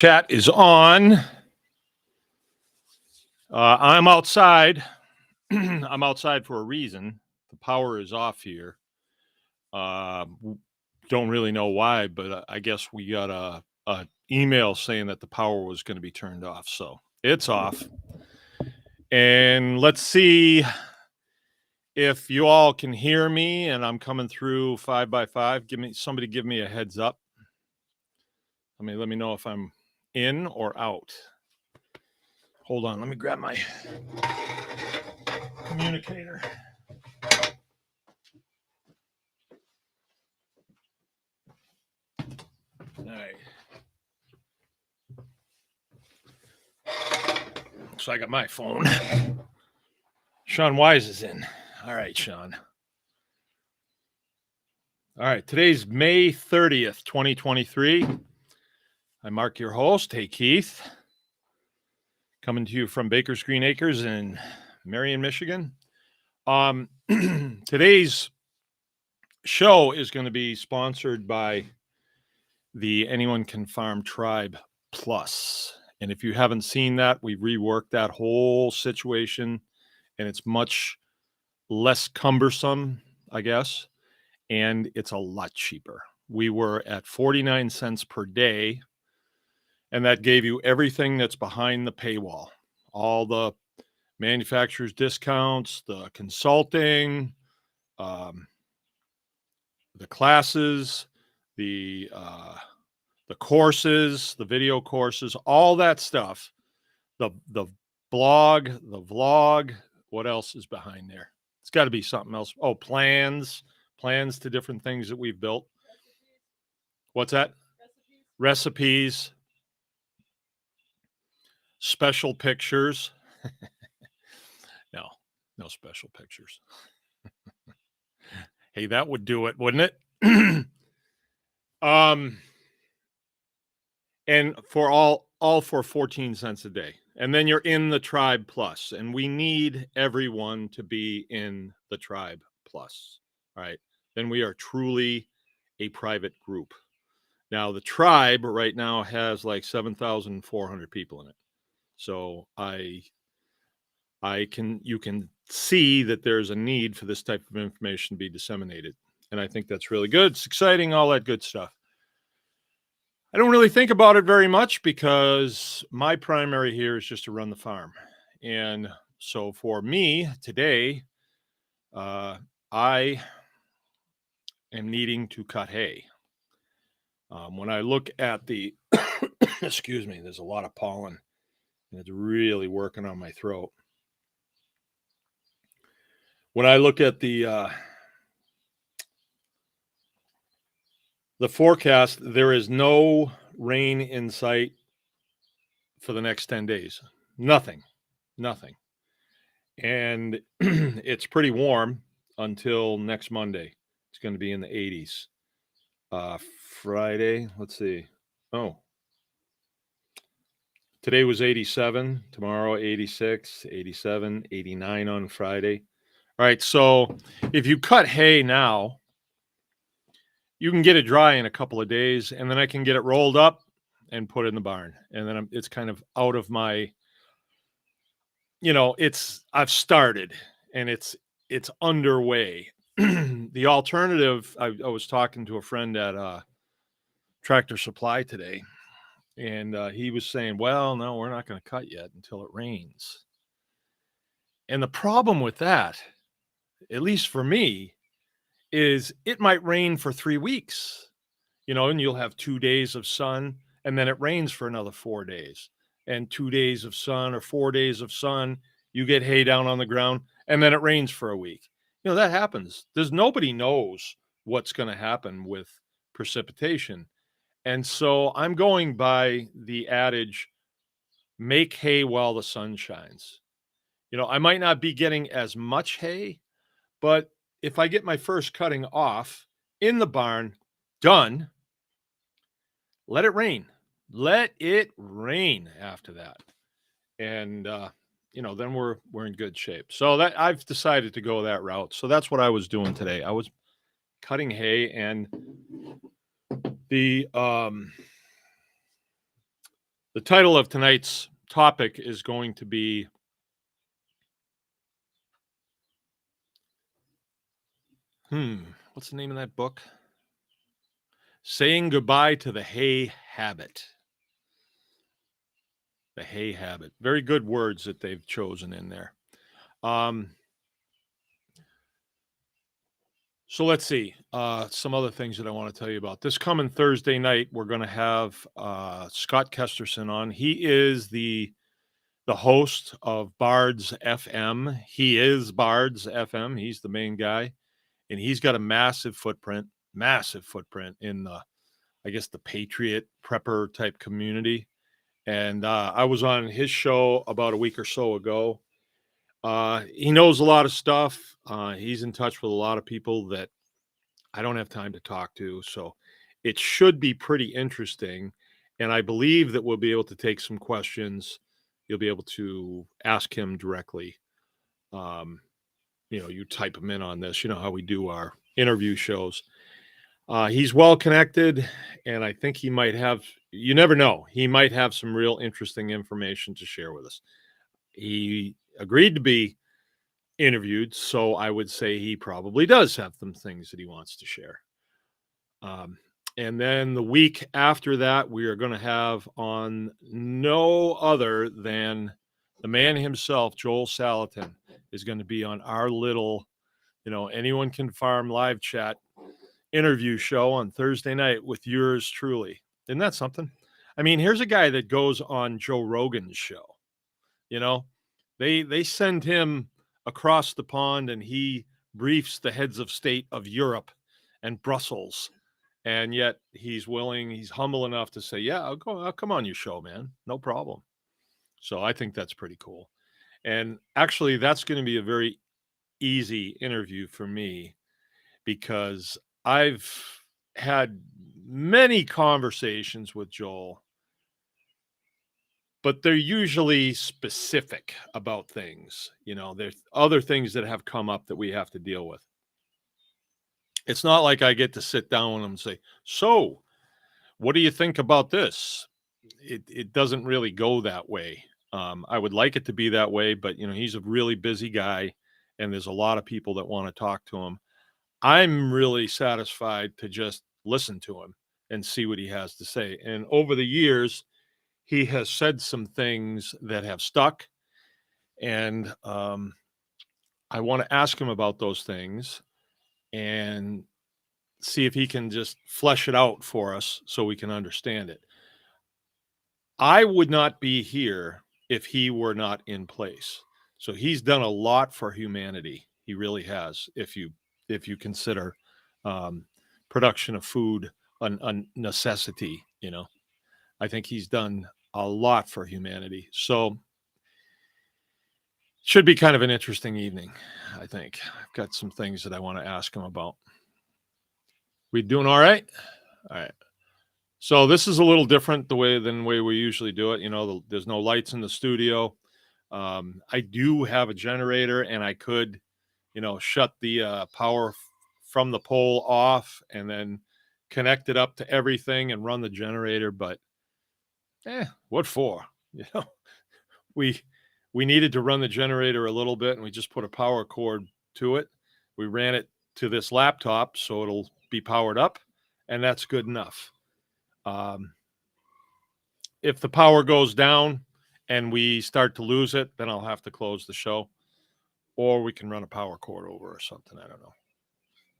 Chat is on. I'm outside. I'm outside for a reason. The power is off here. Don't really know why, but I guess we got a email saying that the power was going to be turned off, so it's off. And let's see if you all can hear me, and I'm coming through 5x5. Somebody give me a heads up. Let me know if I'm in or out. Hold on, let me grab my communicator. All right. So I got my phone. Sean Wise is in. All right, Sean. All right, today's May 30th, 2023. I'm Mark, your host. Hey, Keith. Coming to you from Baker's Green Acres in Marion, Michigan. Today's show is going to be sponsored by the Anyone Can Farm Tribe Plus. And if you haven't seen that, we reworked that whole situation, and it's much less cumbersome, I guess, and it's a lot cheaper. We were at 49 cents per day, and that gave you everything that's behind the paywall, all the manufacturer's discounts, the consulting, the classes, the courses, the video courses, all that stuff, the blog, the vlog. What else is behind there? It's got to be something else. Oh, plans to different things that we've built. What's that? Recipes. Special pictures. No special pictures. Hey, that would do it, wouldn't it? And for all for 14 cents a day. And then you're in the Tribe Plus, and we need everyone to be in the Tribe Plus. All right. Then we are truly a private group. Now, the tribe right now has like 7,400 people in it. So you can see that there's a need for this type of information to be disseminated. And I think that's really good. It's exciting, all that good stuff. I don't really think about it very much because my primary here is just to run the farm. And so for me today, I am needing to cut hay. When I look at the, excuse me, there's a lot of pollen and it's really working on my throat. When I look at the forecast, there is no rain in sight for the next 10 days. Nothing. And it's pretty warm until next Monday. It's going to be in the 80s. Friday, let's see. Oh, today was 87. Tomorrow, 86, 87, 89 on Friday. All right. So if you cut hay now, you can get it dry in a couple of days, and then I can get it rolled up and put it in the barn. And then it's kind of out of my, I've started and it's underway. The alternative, I was talking to a friend at Tractor Supply today, and he was saying, well, no, we're not going to cut yet until it rains. And the problem with that, at least for me, is it might rain for 3 weeks, and you'll have 2 days of sun, and then it rains for another 4 days, and 2 days of sun or 4 days of sun, you get hay down on the ground, and then it rains for a week. That happens. Nobody knows what's going to happen with precipitation. And so I'm going by the adage, make hay while the sun shines. I might not be getting as much hay, but if I get my first cutting off in the barn done, let it rain. Let it rain after that. And, then we're in good shape. So that I've decided to go that route. So that's what I was doing today. I was cutting hay, and the The title of tonight's topic is going to be what's the name of that book? Saying Goodbye to the Hay Habit. The Hay Habit. Very good words that they've chosen in there. So let's see. Some other things that I want to tell you about. This coming Thursday night, we're going to have Scott Kesterson on. He is the host of Bards FM. He is Bards FM. He's the main guy, and he's got a massive footprint in I guess the Patriot prepper type community. And I was on his show about a week or so ago. He knows a lot of stuff. He's in touch with a lot of people that I don't have time to talk to. So it should be pretty interesting. And I believe that we'll be able to take some questions. You'll be able to ask him directly. You type him in on this, how we do our interview shows. He's well connected, and I think he might have, you never know, he might have some real interesting information to share with us. He agreed to be interviewed, so I would say he probably does have some things that he wants to share. And then the week after that, we are going to have on no other than the man himself, Joel Salatin, is going to be on our little, anyone can farm live chat interview show on Thursday night with yours truly. Isn't that something? I mean, here's a guy that goes on Joe Rogan's show. They send him across the pond and he briefs the heads of state of Europe and Brussels. And yet he's humble enough to say, yeah, I'll come on your show, man. No problem. So I think that's pretty cool. And actually, that's going to be a very easy interview for me because I've had many conversations with Joel, but they're usually specific about things. There's other things that have come up that we have to deal with. It's not like I get to sit down with him and say, so what do you think about this? It doesn't really go that way. I would like it to be that way, but he's a really busy guy and there's a lot of people that want to talk to him. I'm really satisfied to just listen to him and see what he has to say. And over the years, he has said some things that have stuck. And I want to ask him about those things and see if he can just flesh it out for us so we can understand it. I would not be here if he were not in place. So he's done a lot for humanity. He really has. If you consider production of food a necessity, I think he's done a lot for humanity. So should be kind of an interesting evening, I think. I've got some things that I want to ask him about. We doing all right? All right. So this is a little different than the way we usually do it. There's no lights in the studio. I do have a generator, and I could, shut the power from the pole off and then connect it up to everything and run the generator. But, what for? We needed to run the generator a little bit, and we just put a power cord to it. We ran it to this laptop, so it'll be powered up, and that's good enough. If the power goes down and we start to lose it, then I'll have to close the show, or we can run a power cord over or something. I don't know,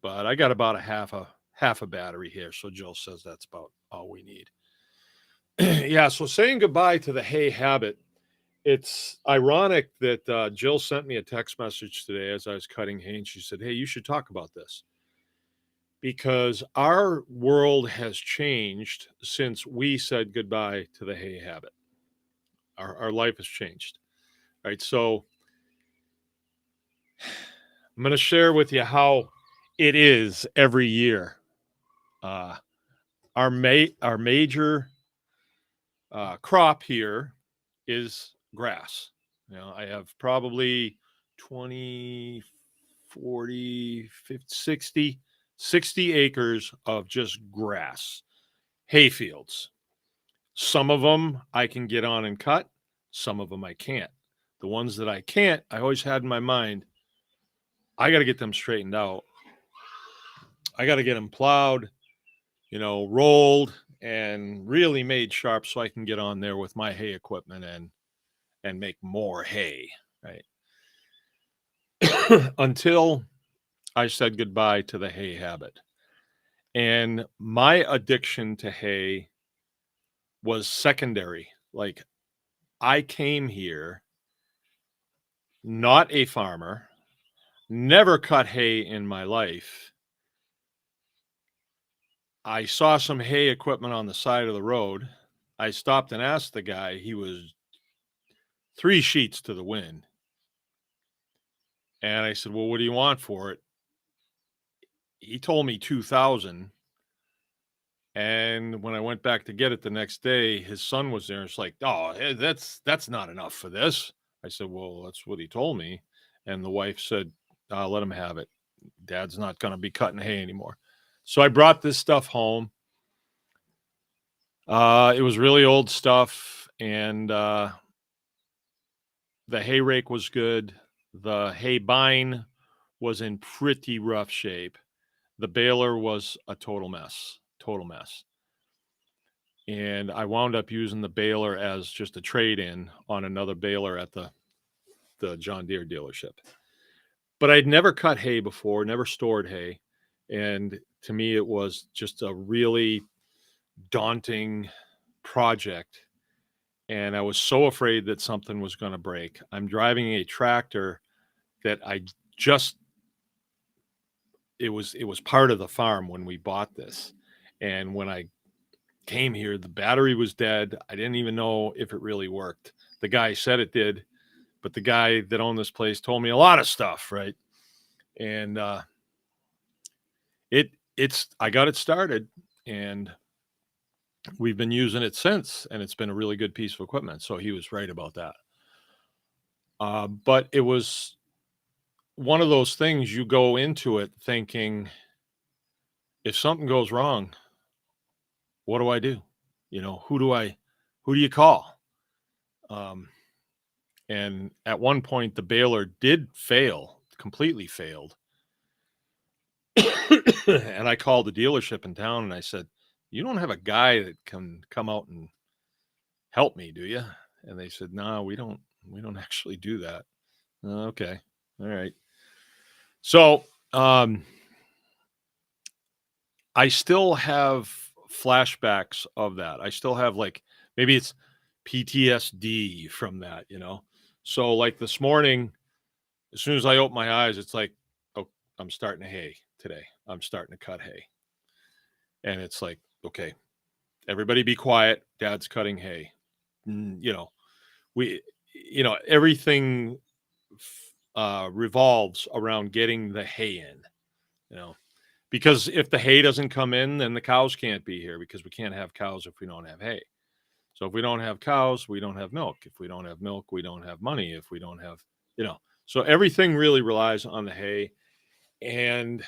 but I got about a half a battery here. So Jill says that's about all we need. Yeah. So saying goodbye to the hay habit. It's ironic that Jill sent me a text message today as I was cutting hay, and she said, "Hey, you should talk about this." Because our world has changed since we said goodbye to the hay habit. Our life has changed. All right. So I'm going to share with you how it is every year. Our major crop here is grass. I have probably 20, 40, 50, 60 acres of just grass, hay fields. Some of them I can get on and cut. Some of them I can't. The ones that I can't, I always had in my mind, I got to get them straightened out. I got to get them plowed, rolled and really made sharp so I can get on there with my hay equipment and make more hay, right? Until I said goodbye to the hay habit. And my addiction to hay was secondary. Like, I came here not a farmer, never cut hay in my life. I saw some hay equipment on the side of the road. I stopped and asked the guy. He was 3 sheets to the wind. And I said, well, what do you want for it? He told me 2,000. And when I went back to get it the next day, his son was there. It's like, oh, that's not enough for this. I said, well, that's what he told me. And the wife said, let him have it. Dad's not going to be cutting hay anymore. So I brought this stuff home. It was really old stuff. And the hay rake was good. The hay bine was in pretty rough shape. The baler was a total mess. And I wound up using the baler as just a trade-in on another baler at the John Deere dealership. But I'd never cut hay before, never stored hay. And to me, it was just a really daunting project. And I was so afraid that something was going to break. I'm driving a tractor that it was part of the farm when we bought this. And when I came here, the battery was dead. I didn't even know if it really worked. The guy said it did, but the guy that owned this place told me a lot of stuff, right? And I got it started, and we've been using it since, and it's been a really good piece of equipment. So he was right about that. But it was one of those things you go into it thinking, if something goes wrong, what do I do? Who do you call? And at one point the baler did completely failed. And I called the dealership in town and I said, you don't have a guy that can come out and help me, do you? And they said, no, we don't actually do that. Okay. All right. So, I still have flashbacks of that. I still have, like, maybe it's PTSD from that, So like this morning, as soon as I open my eyes, it's like, oh, I'm starting to hay today. I'm starting to cut hay. And it's like, okay, everybody be quiet. Dad's cutting hay. Everything revolves around getting the hay in, because if the hay doesn't come in, then the cows can't be here, because we can't have cows if we don't have hay. So if we don't have cows, we don't have milk. If we don't have milk, we don't have money. If we don't have, so everything really relies on the hay. And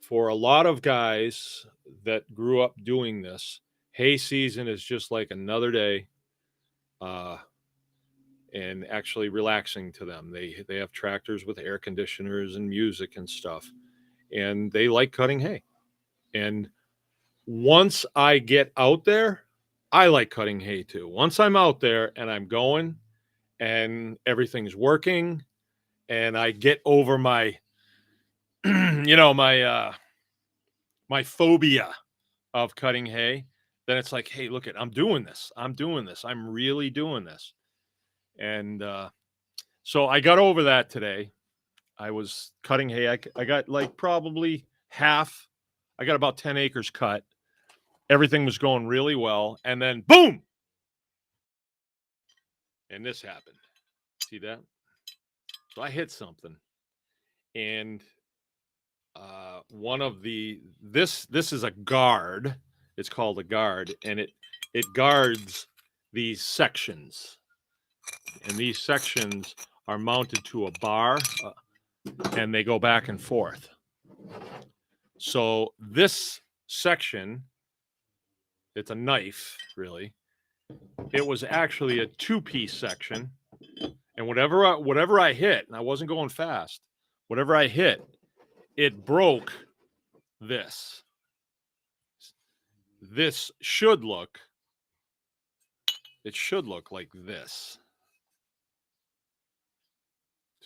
for a lot of guys that grew up doing this, hay season is just like another day, and actually relaxing to them. They have tractors with air conditioners and music and stuff, and they like cutting hay. And once I get out there, I like cutting hay too. Once I'm out there and I'm going and everything's working and I get over my, my phobia of cutting hay, then it's like, hey, look I'm doing this. I'm really doing this. And so I got over that today. I was cutting hay. I got like probably half. I got about 10 acres cut. Everything was going really well. And then boom. And this happened. See that? So I hit something. And one of this is a guard. It's called a guard. And it guards these sections. And these sections are mounted to a bar. And they go back and forth. So this section, it's a knife, really, it was actually a 2-piece section. And whatever I hit, and I wasn't going fast, whatever I hit, it broke this. This should look, it should look like this.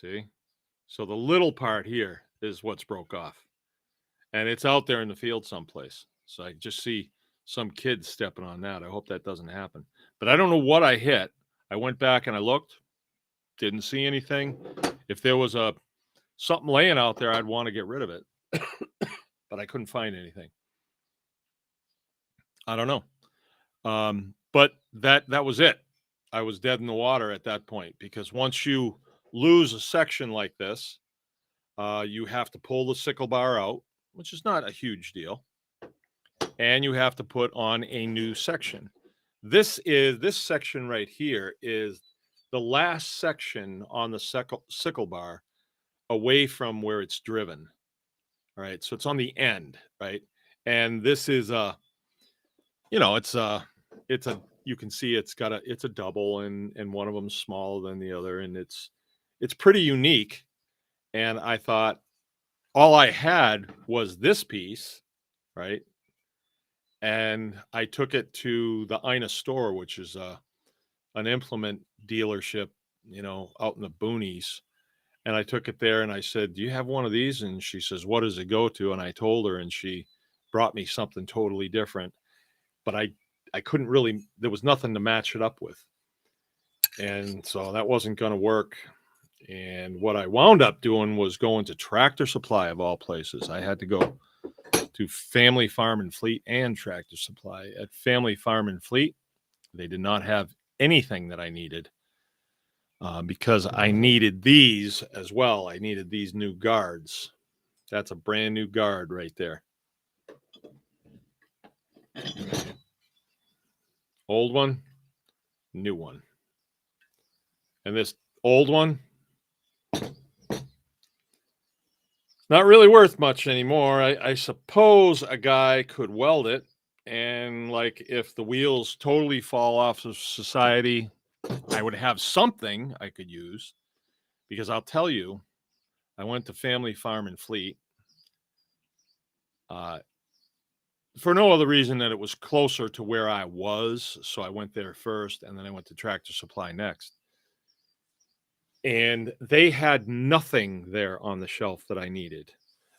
See? So the little part here is what's broke off. And it's out there in the field someplace. So I just see some kids stepping on that. I hope that doesn't happen. But I don't know what I hit. I went back and I looked, didn't see anything. If there was something laying out there, I'd want to get rid of it. But I couldn't find anything. I don't know. But that was it. I was dead in the water at that point, because once you lose a section like this, you have to pull the sickle bar out, which is not a huge deal, and you have to put on a new section. This section right here is the last section on the sickle bar away from where it's driven. All right, so it's on the end, right? And this is you can see it's a double, and one of them's smaller than the other, and it's pretty unique. And I thought all I had was this piece, right? And I took it to the Ina store, which is an implement dealership, out in the boonies. And I took it there and I said, "Do you have one of these?" And she says, "What does it go to?" And I told her, and she brought me something totally different. But I couldn't really, there was nothing to match it up with. And so that wasn't going to work. And what I wound up doing was going to Tractor Supply, of all places. I had to go to Family Farm and Fleet and Tractor Supply. At Family Farm and Fleet, they did not have anything that I needed, because I needed these as well. I needed these new guards. That's a brand new guard right there. Old one, new one. And this old one, not really worth much anymore. I suppose a guy could weld it, and like if the wheels totally fall off of society, I would have something I could use. Because I'll tell you, I went to Family Farm and Fleet for no other reason than it was closer to where I was. So I went there first, and then I went to Tractor Supply next. And they had nothing there on the shelf that I needed.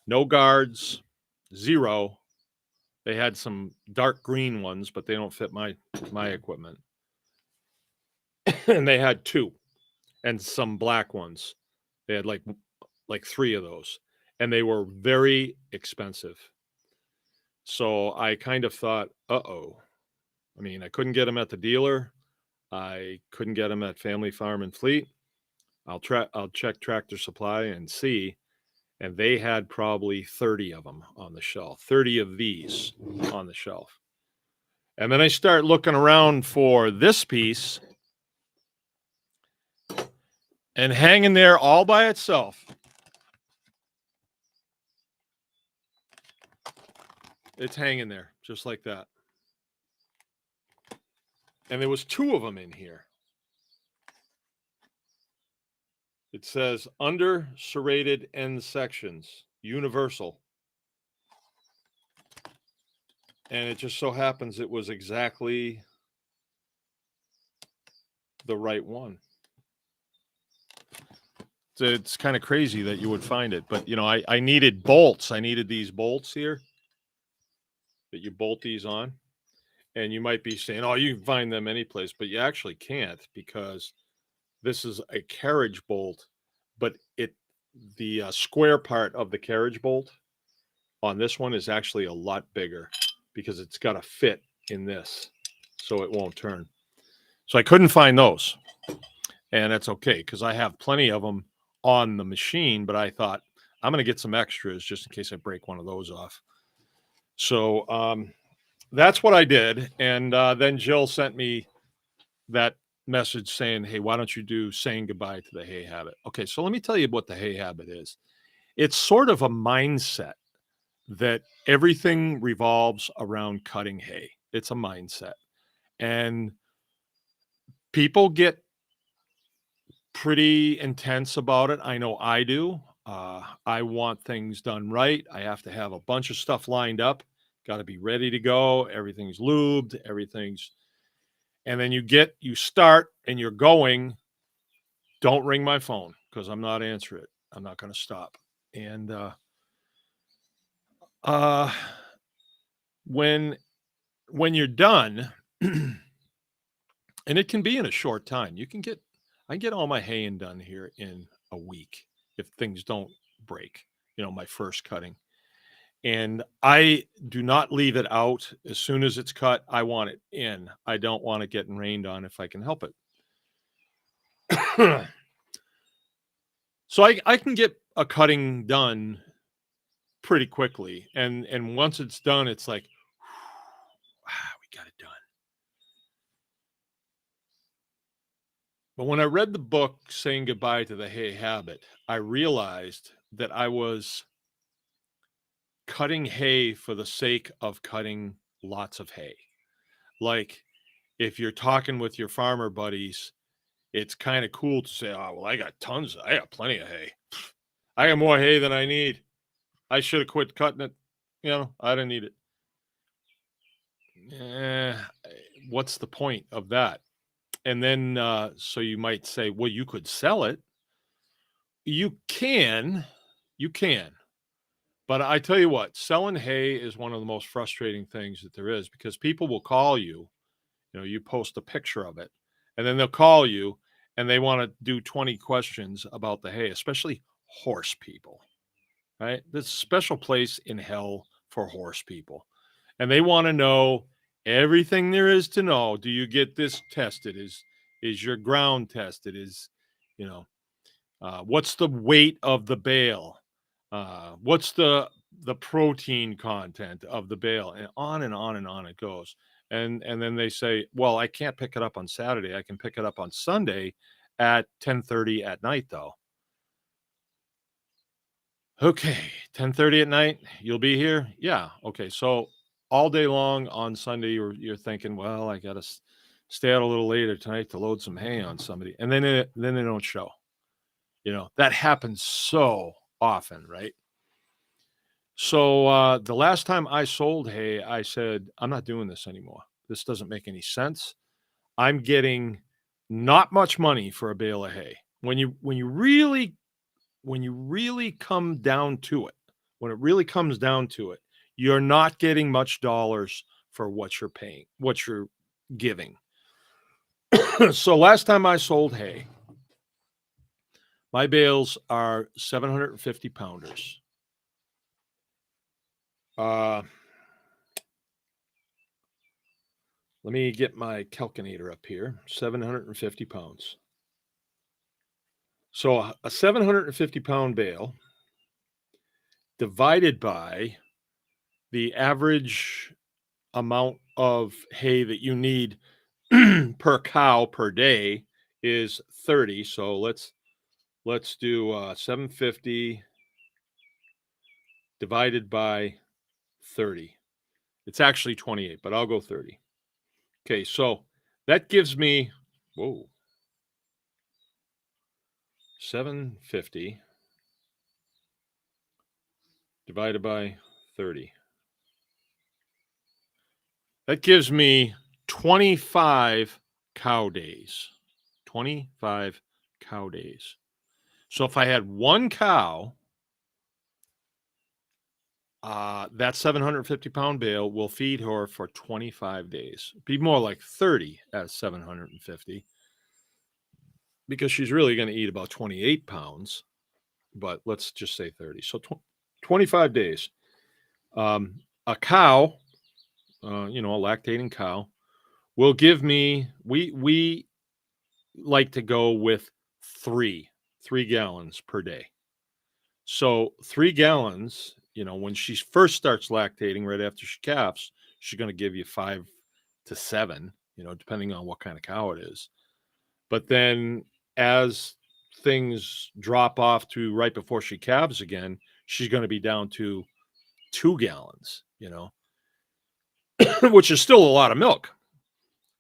No guards, zero. They had some dark green ones, but they don't fit my equipment. And they had 2, and some black ones. They had like 3 of those, and they were very expensive. So I kind of thought, uh-oh. I mean, I couldn't get them at the dealer. I couldn't get them at Family Farm and Fleet. I'll check Tractor Supply and see. And they had probably 30 of them on the shelf, 30 of these on the shelf. And then I start looking around for this piece, and hanging there all by itself, it's hanging there just like that. And there was 2 of them in here. It says under serrated end sections, universal. And it just so happens it was exactly the right one. So it's kind of crazy that you would find it. But, I needed bolts. I needed these bolts here that you bolt these on. And you might be saying, oh, you can find them any place. But you actually can't, because this is a carriage bolt. But the square part of the carriage bolt on this one is actually a lot bigger, because it's got to fit in this, so it won't turn. So I couldn't find those, and that's okay, because I have plenty of them on the machine. But I thought, I'm going to get some extras just in case I break one of those off. So that's what I did. And then Jill sent me that message saying, hey, why don't you do saying goodbye to the hay habit? Okay, so let me tell you what the hay habit is. It's sort of a mindset that everything revolves around cutting hay. It's a mindset. And People get pretty intense about it. I know I do. I want things done right. I have to have a bunch of stuff lined up. Got to be ready to go. Everything's lubed. And then you start and you're going. Don't ring my phone because I'm not answering it. I'm not going to stop. And when you're done, and it can be in a short time, I get all my haying done here in a week if things don't break. My first cutting, and I do not leave it out. As soon as it's cut, I want it in. I don't want it getting rained on if I can help it. So I can get a cutting done pretty quickly, and once it's done, it's like, we got it done. But when I read the book Saying Goodbye to the Hay Habit, I realized that I was cutting hay for the sake of cutting lots of hay. Like, if you're talking with your farmer buddies, it's kind of cool to say, oh, well, I got plenty of hay. I got more hay than I need. I should have quit cutting it. I didn't need it. What's the point of that? And then, so you might say, well, you could sell it. You can. But I tell you what, selling hay is one of the most frustrating things that there is, because people will call you. You post a picture of it, and then they'll call you and they want to do 20 questions about the hay, especially horse people, right? There's a special place in hell for horse people. And they want to know everything there is to know. Do you get this tested? Is your ground tested? What's the weight of the bale? What's the protein content of the bale? And on and on and on it goes. And then they say, well, I can't pick it up on Saturday. I can pick it up on Sunday at 10:30 at night, though. Okay, 10:30 at night, you'll be here? Yeah. Okay. So all day long on Sunday, you're thinking, well, I got to stay out a little later tonight to load some hay on somebody. And then they don't show. That happens so often, right? So the last time I sold hay, I said, I'm not doing this anymore. This doesn't make any sense. I'm getting not much money for a bale of hay. When you really come down to it, when it really comes down to it, you're not getting much dollars for what you're paying, what you're giving. So last time I sold hay, my bales are 750 pounders. Let me get my calculator up here. 750 pounds. So a 750 pound bale divided by the average amount of hay that you need per cow per day is 30. So let's do 750 divided by 30. It's actually 28, but I'll go 30. Okay, so that gives me 750 divided by 30. That gives me 25 cow days. 25 cow days. So if I had one cow, that 750 pound bale will feed her for 25 days. Be more like 30 at 750, because she's really going to eat about 28 pounds, but let's just say 30. So 25 days. A cow, a lactating cow, will give me, we like to go with 3 gallons per day. So 3 gallons, when she first starts lactating, right after she calves, she's going to give you 5 to 7, depending on what kind of cow it is. But then as things drop off to right before she calves again, she's going to be down to 2 gallons, which is still a lot of milk.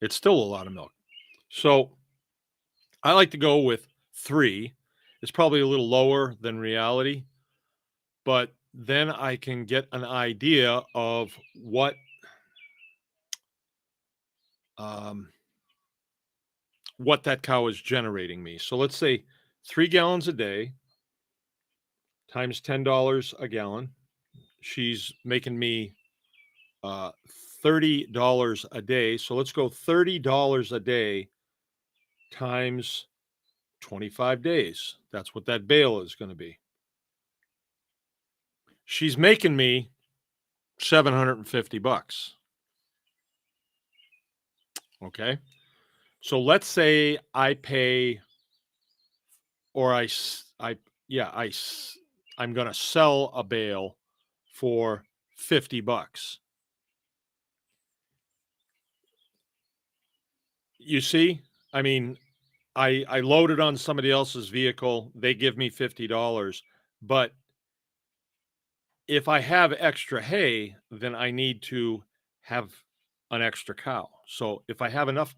It's still a lot of milk. So I like to go with 3. It's probably a little lower than reality, but then I can get an idea of um, what that cow is generating me. So let's say 3 gallons a day times $10 a gallon. She's making me uh, $30 a day. So let's go $30 a day times 25 days. That's what that bale is going to be. She's making me $750. Okay. So let's say I pay, or yeah, I'm going to sell a bale for $50. You see, I mean, I load it on somebody else's vehicle. They give me $50, but if I have extra hay, then I need to have an extra cow. So if I have enough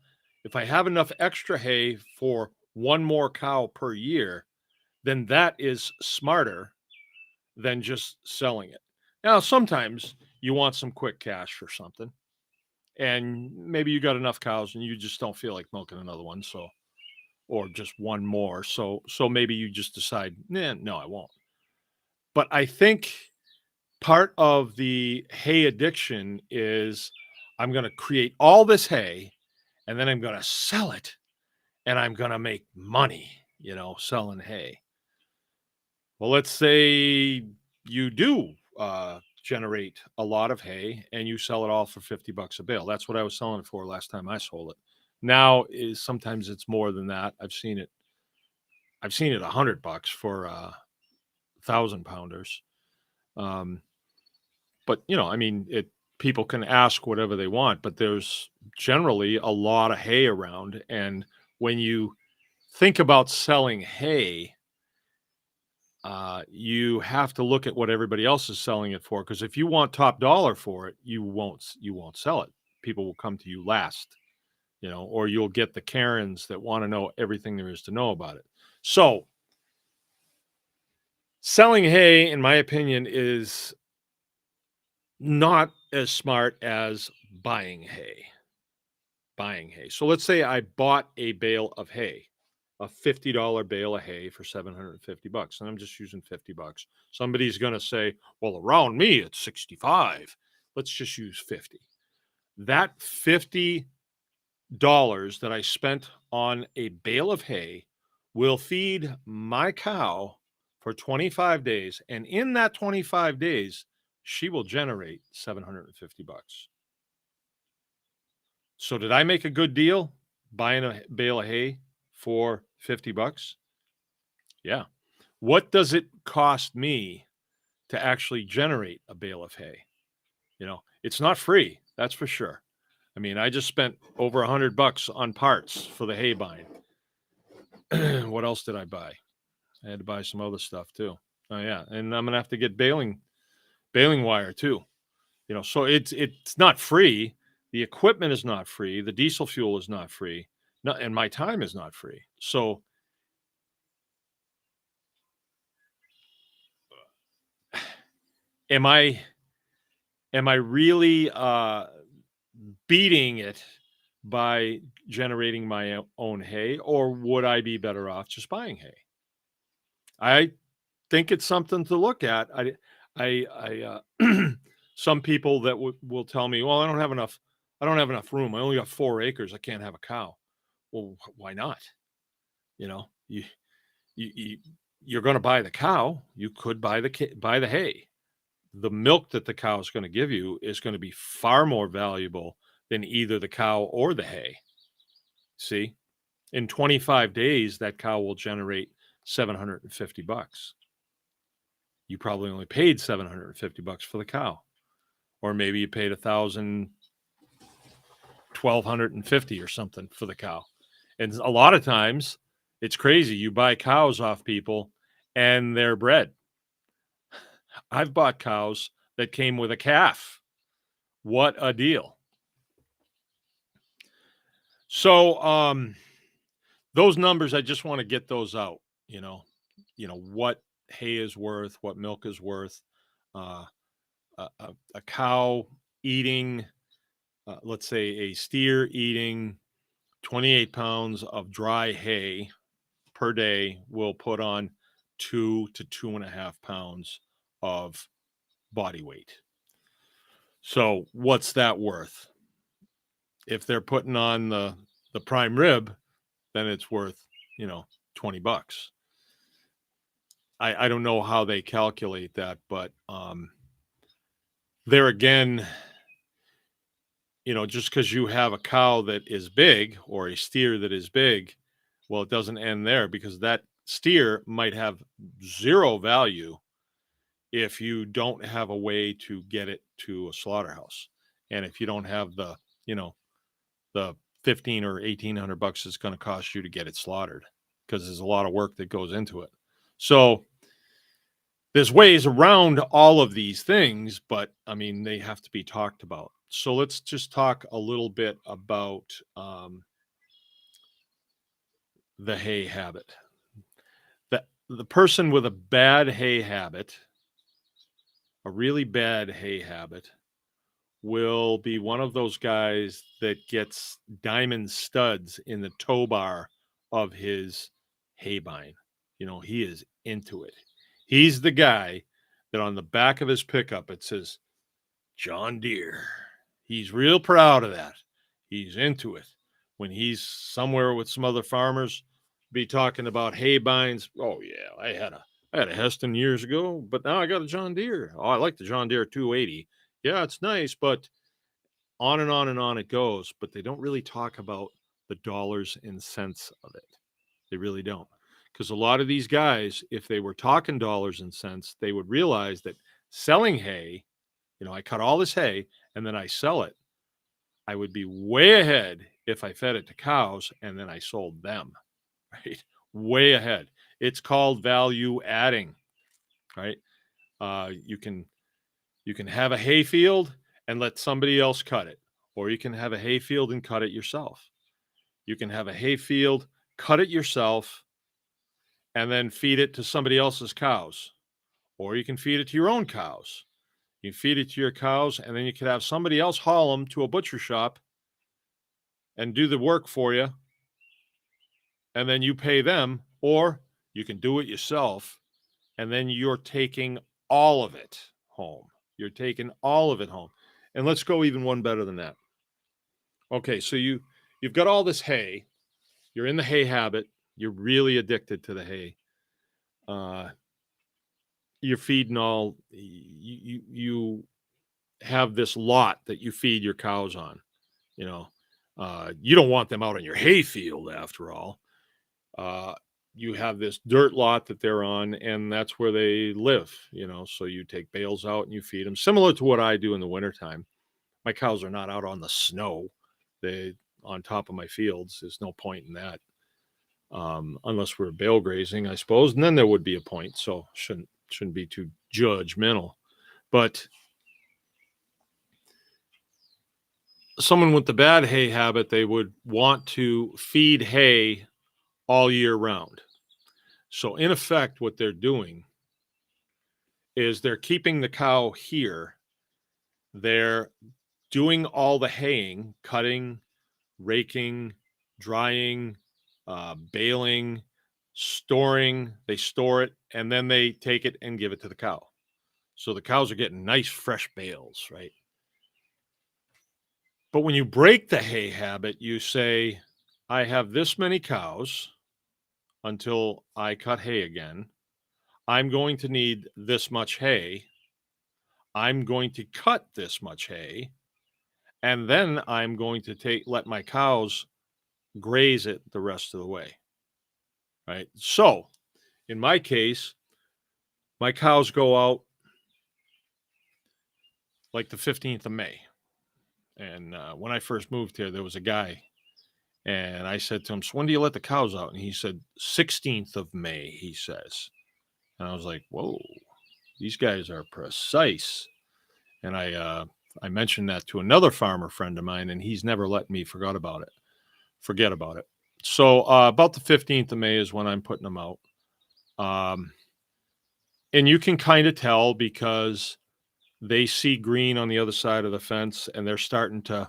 extra hay for one more cow per year, then that is smarter than just selling it. Now, sometimes you want some quick cash or something, and maybe you got enough cows and you just don't feel like milking another one, so or just one more. So maybe you just decide, nah, no, I won't. But I think part of the hay addiction is I'm going to create all this hay and then I'm going to sell it and I'm going to make money, selling hay. Well, let's say you do generate a lot of hay and you sell it all for $50 a bale. That's what I was selling it for last time I sold it. Now is sometimes it's more than that. I've seen it $100 for 1,000 pounders. Um, but I mean, people can ask whatever they want, but there's generally a lot of hay around. And when you think about selling hay, you have to look at what everybody else is selling it for. Because if you want top dollar for it, you won't sell it. People will come to you last, or you'll get the Karens that want to know everything there is to know about it. So selling hay, in my opinion, is not as smart as buying hay. So let's say I bought a bale of hay, a $50 bale of hay for $750, and I'm just using $50. Somebody's going to say, well, around me, it's 65. Let's just use 50. That $50 that I spent on a bale of hay will feed my cow for 25 days. And in that 25 days, she will generate $750. So did I make a good deal buying a bale of hay for $50? Yeah. What does it cost me to actually generate a bale of hay? It's not free. That's for sure. I mean, I just spent over $100 on parts for the hay bine. What else did I buy? I had to buy some other stuff too. Oh yeah, and I'm gonna have to get baling wire too. So it's not free. The equipment is not free. The diesel fuel is not free. And my time is not free. So am I really beating it by generating my own hay, or would I be better off just buying hay? I think it's something to look at. Some people that will tell me, well, I don't have enough room. I only got 4 acres. I can't have a cow. Well, why not? You you're going to buy the cow. You could buy the hay. The milk that the cow is going to give you is going to be far more valuable than either the cow or the hay. See, in 25 days, that cow will generate $750. You probably only paid $750 for the cow, or maybe you paid $1,250 or something for the cow. And a lot of times it's crazy. You buy cows off people and they're bred. I've bought cows that came with a calf. What a deal. So, those numbers, I just want to get those out, what hay is worth, what milk is worth. Uh, a cow eating, let's say a steer eating 28 pounds of dry hay per day will put on 2 to 2.5 pounds of body weight. So what's that worth? If they're putting on the prime rib, then it's worth, $20. I don't know how they calculate that, but there again, just because you have a cow that is big or a steer that is big, well, it doesn't end there, because that steer might have zero value if you don't have a way to get it to a slaughterhouse. And if you don't have the, the 15 or 1800 bucks it's going to cost you to get it slaughtered, because there's a lot of work that goes into it. So there's ways around all of these things, but I mean, they have to be talked about. So let's just talk a little bit about the hay habit. The person with a bad hay habit, a really bad hay habit, will be one of those guys that gets diamond studs in the tow bar of his hay bine. He is into it. He's the guy that on the back of his pickup, it says John Deere. He's real proud of that. He's into it. When he's somewhere with some other farmers, be talking about hay bines. Oh yeah, I had a Heston years ago, but now I got a John Deere. Oh, I like the John Deere 280. Yeah, it's nice, but on and on and on it goes. But they don't really talk about the dollars and cents of it. They really don't. Because a lot of these guys, if they were talking dollars and cents, they would realize that selling hay, I cut all this hay and then I sell it, I would be way ahead if I fed it to cows and then I sold them, right? Way ahead. It's called value adding, right? You can have a hay field and let somebody else cut it, or you can have a hay field and cut it yourself. You can have a hay field, cut it yourself, and then feed it to somebody else's cows, or you can feed it to your own cows. You feed it to your cows, and then you could have somebody else haul them to a butcher shop and do the work for you, and then you pay them, or you can do it yourself, and then you're taking all of it home. You're taking all of it home. And let's go even one better than that. Okay, so you've got all this hay. You're in the hay habit. You're really addicted to the hay. You're feeding all, you have this lot that you feed your cows on. You don't want them out on your hay field after all. You have this dirt lot that they're on, and that's where they live, so you take bales out and you feed them, similar to what I do in the wintertime. My cows are not out on the snow. They on top of my fields. There's no point in that. Unless we're bale grazing, I suppose, and then there would be a point. So shouldn't be too judgmental. But someone with the bad hay habit, they would want to feed hay all year round. So in effect, what they're doing is they're keeping the cow here. They're doing all the haying, cutting, raking, drying, baling, storing. They store it, and then they take it and give it to the cow. So the cows are getting nice fresh bales, right? But when you break the hay habit, you say, I have this many cows until I cut hay again. I'm going to need this much hay. I'm going to cut this much hay. And then I'm going to let my cows graze it the rest of the way. Right. So in my case, my cows go out like the 15th of May. And when I first moved here, there was a guy, and I said to him, so when do you let the cows out? And he said, 16th of May, he says. And I was like, whoa, these guys are precise. And I mentioned that to another farmer friend of mine, and he's never let me forget about it. So about the 15th of May is when I'm putting them out. And you can kind of tell because they see green on the other side of the fence and they're starting to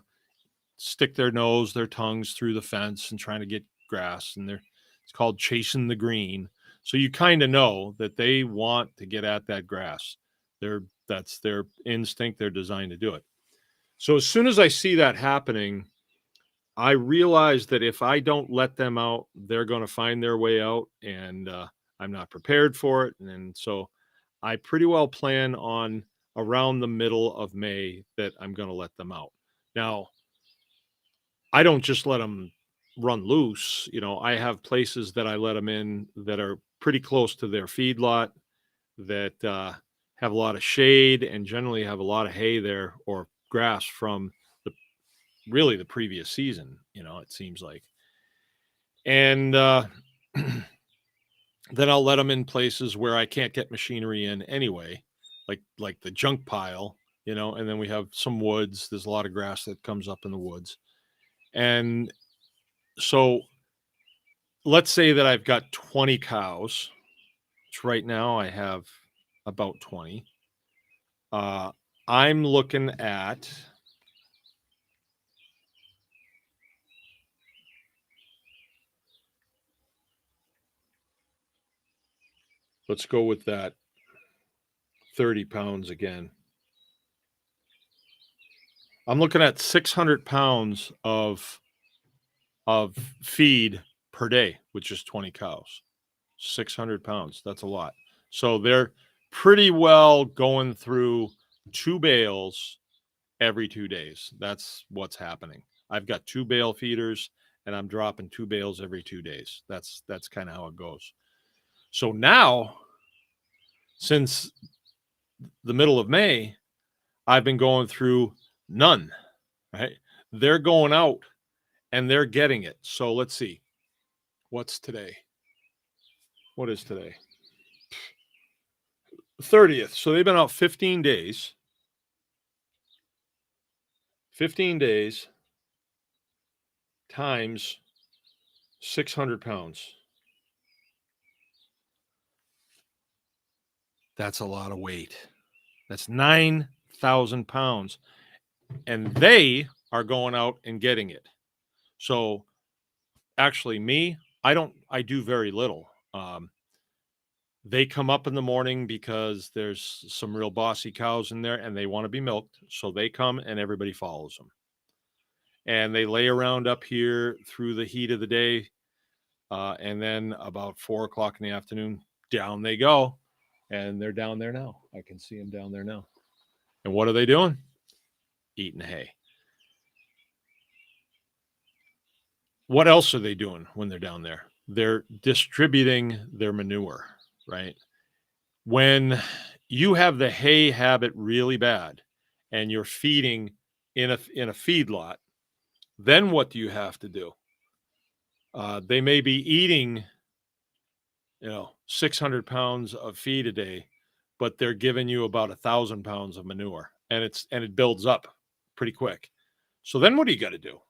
stick their nose, their tongues through the fence and trying to get grass. And it's called chasing the green. So you kind of know that they want to get at that grass. That's their instinct. They're designed to do it. So as soon as I see that happening, I realize that if I don't let them out, they're going to find their way out, and I'm not prepared for it. And so I pretty well plan on around the middle of May that I'm going to let them out. Now, I don't just let them run loose. I have places that I let them in that are pretty close to their feedlot that have a lot of shade and generally have a lot of hay there or grass from the previous season, it seems like. And then I'll let them in places where I can't get machinery in anyway, like the junk pile, and then we have some woods. There's a lot of grass that comes up in the woods. And so let's say that I've got 20 cows, which right now I have about 20. I'm looking at, let's go with that 30 pounds again. I'm looking at 600 pounds of feed per day, which is 20 cows. 600 pounds. That's a lot. So they're pretty well going through 2 bales every 2 days. That's what's happening. I've got 2 bale feeders and I'm dropping 2 bales every 2 days. That's kind of how it goes. So now, since the middle of May, I've been going through none, right? They're going out and they're getting it. So let's see. What's today? What is today? 30th. So they've been out 15 days. 15 days times 600 pounds. That's a lot of weight. That's 9,000 pounds. And they are going out and getting it. So actually me, I do very little. They come up in the morning because there's some real bossy cows in there and they want to be milked. So they come and everybody follows them. And they lay around up here through the heat of the day. And then about 4 o'clock in the afternoon, down they go. And they're down there now. I can see them down there now. And what are they doing? Eating hay. What else are they doing when they're down there? They're distributing their manure, right? When you have the hay habit really bad and you're feeding in a feedlot, then what do you have to do? They may be eating, 600 pounds of feed a day, but they're giving you about 1,000 pounds of manure, and it builds up pretty quick. So then what do you got to do?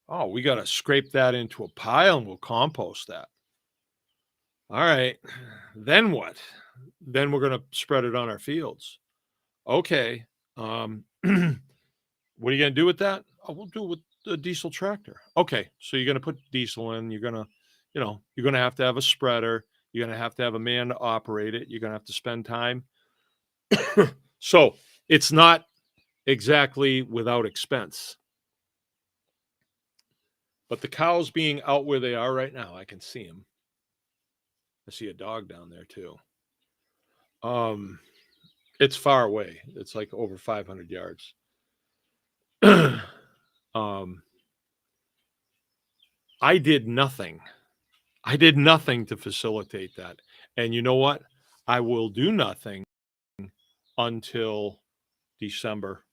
Oh, we got to scrape that into a pile and we'll compost that. All right. Then what? Then we're going to spread it on our fields. Okay. What are you going to do with that? Oh, we'll do it with the diesel tractor. Okay. So you're going to put diesel in. You're going to, you're going to have a spreader. You're going to have a man to operate it. You're going to have to spend time. So it's not exactly without expense. But the cows being out where they are right now, I can see them. I see a dog down there too. It's far away. It's like over 500 yards. I did nothing. I did nothing to facilitate that. And you know what? I will do nothing until December,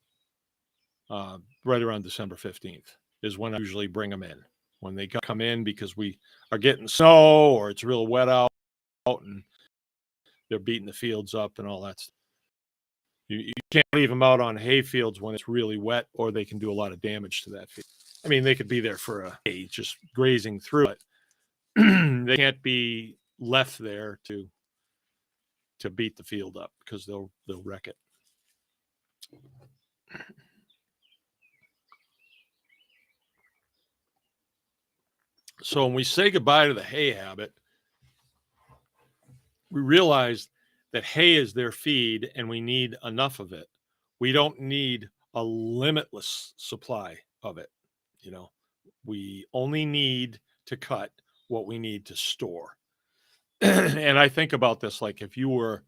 right around December 15th is when I usually bring them in. When they come in because we are getting snow or it's real wet out and they're beating the fields up and all that stuff. You can't leave them out on hay fields when it's really wet or they can do a lot of damage to that field. I mean, they could be there for a day, just grazing through it. They can't be left there to beat the field up because they'll wreck it. So when we say goodbye to the hay habit, we realize that hay is their feed and we need enough of it. We don't need a limitless supply of it. You know, we only need to cut what we need to store. And I think about this like if you were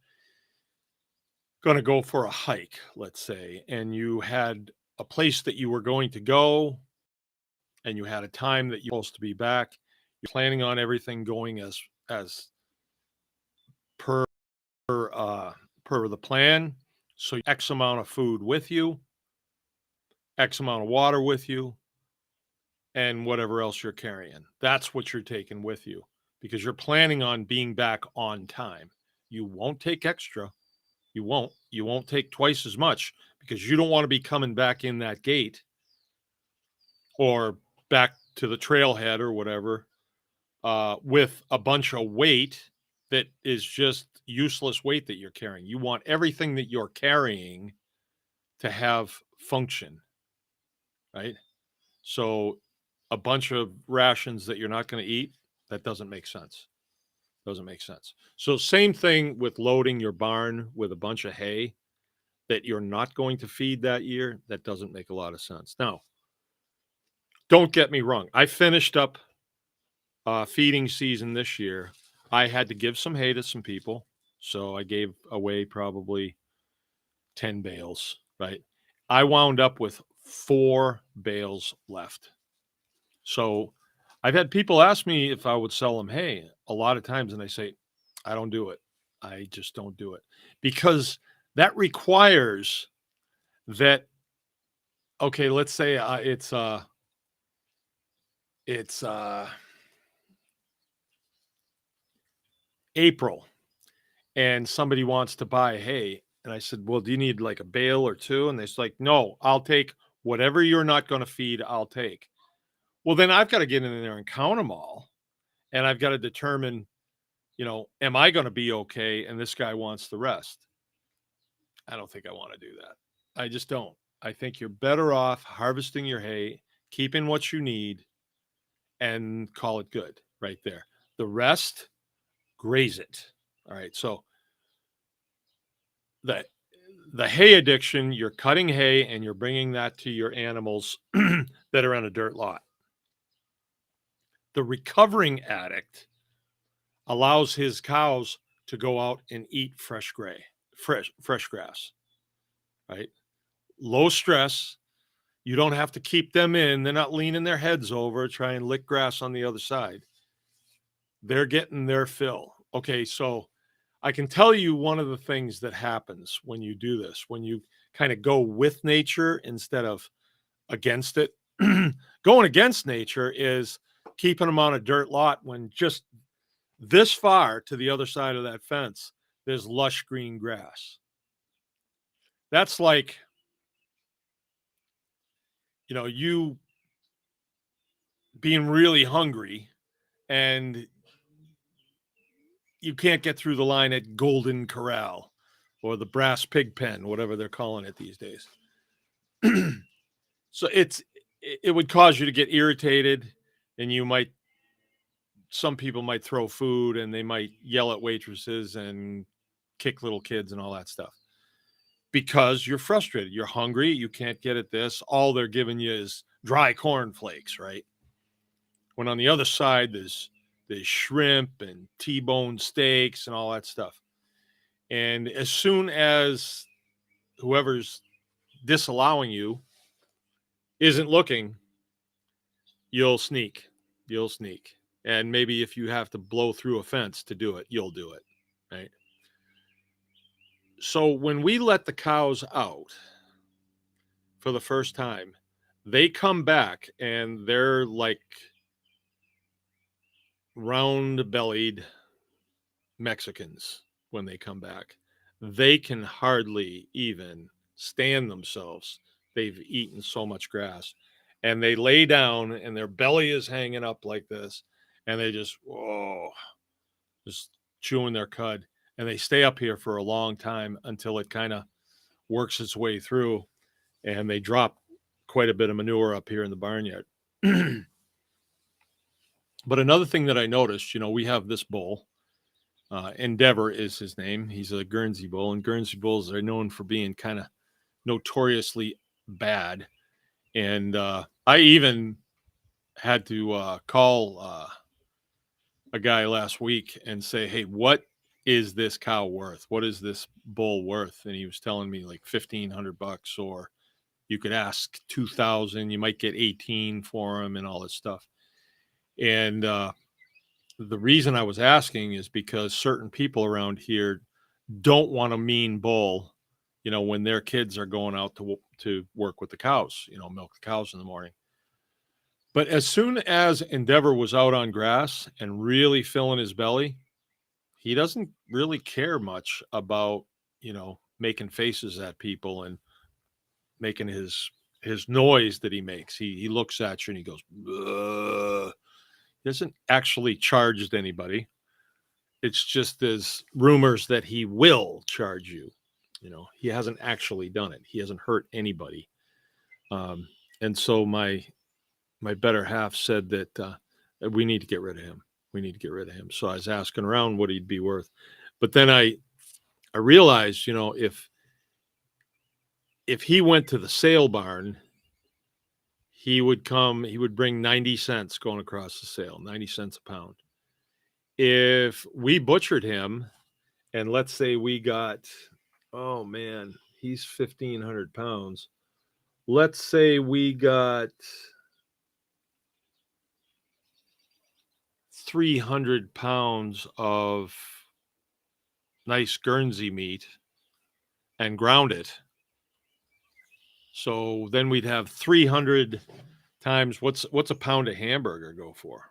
going to go for a hike, let's say, and you had a place that you were going to go and you had a time that you're supposed to be back, you're planning on everything going as per the plan. So X amount of food with you, X amount of water with you, and whatever else you're carrying. That's what you're taking with you because you're planning on being back on time. You won't take extra. You won't take twice as much because you don't want to be coming back in that gate or back to the trailhead or whatever with a bunch of weight that is just useless weight that you're carrying. You want everything that you're carrying to have function, right? So a bunch of rations that you're not going to eat, that doesn't make sense. Doesn't make sense. So same thing with loading your barn with a bunch of hay that you're not going to feed that year. That doesn't make a lot of sense. Now, don't get me wrong. I finished up feeding season this year. I had to give some hay to some people. So I gave away probably 10 bales, right? I wound up with 4 bales left. So I've had people ask me if I would sell them hay a lot of times, and I say, I don't do it. I just don't do it because that requires that. Okay, let's say it's April, and somebody wants to buy hay, and I said, well, do you need like a bale or two? And they're like, no, I'll take whatever you're not going to feed. I'll take. Well, then I've got to get in there and count them all, and I've got to determine, am I going to be okay? And this guy wants the rest. I don't think I want to do that. I just don't. I think you're better off harvesting your hay, keeping what you need, and call it good right there. The rest, graze it. All right. So the hay addiction, you're cutting hay and you're bringing that to your animals that are on a dirt lot. The recovering addict allows his cows to go out and eat fresh grass, right? Low stress. You don't have to keep them in. They're not leaning their heads over trying to lick grass on the other side. They're getting their fill. Okay, so I can tell you one of the things that happens when you do this, when you kind of go with nature instead of against it. Going against nature is keeping them on a dirt lot when just this far to the other side of that fence, there's lush green grass. That's like, you being really hungry and you can't get through the line at Golden Corral or the Brass Pig Pen, whatever they're calling it these days. So it would cause you to get irritated, and some people might throw food and they might yell at waitresses and kick little kids and all that stuff because you're frustrated. You're hungry. You can't get at this. All they're giving you is dry cornflakes, right? When on the other side, there's shrimp and T-bone steaks and all that stuff. And as soon as whoever's disallowing you isn't looking, you'll sneak. And maybe if you have to blow through a fence to do it, you'll do it, right? So when we let the cows out for the first time, they come back and they're like round-bellied Mexicans when they come back. They can hardly even stand themselves. They've eaten so much grass. and they lay down and their belly is hanging up like this, and they just, whoa, just chewing their cud. And they stay up here for a long time until it kind of works its way through, and they drop quite a bit of manure up here in the barnyard. But another thing that I noticed, we have this bull. Endeavor is his name. He's a Guernsey bull, and Guernsey bulls are known for being kind of notoriously bad. And I even had to call a guy last week and say, hey, what is this cow worth? What is this bull worth? And he was telling me like $1,500, or you could ask 2,000, you might get 18 for him and all this stuff. And the reason I was asking is because certain people around here don't want a mean bull, when their kids are going out to work with the cows, milk the cows in the morning. But as soon as Endeavor was out on grass and really filling his belly, he doesn't really care much about, making faces at people and making his noise that he makes. He looks at you and he goes, ugh. He hasn't actually charged anybody. It's just there's rumors that he will charge you. He hasn't actually done it. He hasn't hurt anybody. And so my better half said that we need to get rid of him. We need to get rid of him. So I was asking around what he'd be worth. But then I realized, if he went to the sale barn, he would bring 90 cents going across the sale, 90 cents a pound. If we butchered him, and let's say we got, oh man, he's 1,500 pounds. Let's say we got 300 pounds of nice Guernsey meat and ground it. So then we'd have 300 times what's a pound of hamburger go for?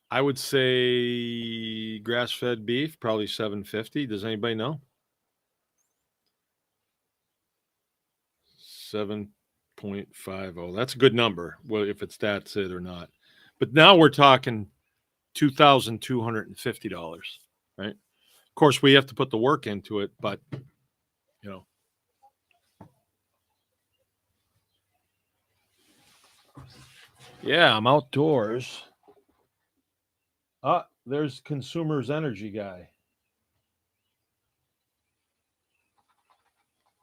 I would say grass-fed beef, probably $7.50. Does anybody know? 7.50. That's a good number. Well, if it's that's it or not. But now we're talking $2,250, right? Of course, we have to put the work into it, but yeah, I'm outdoors. There's Consumers Energy guy.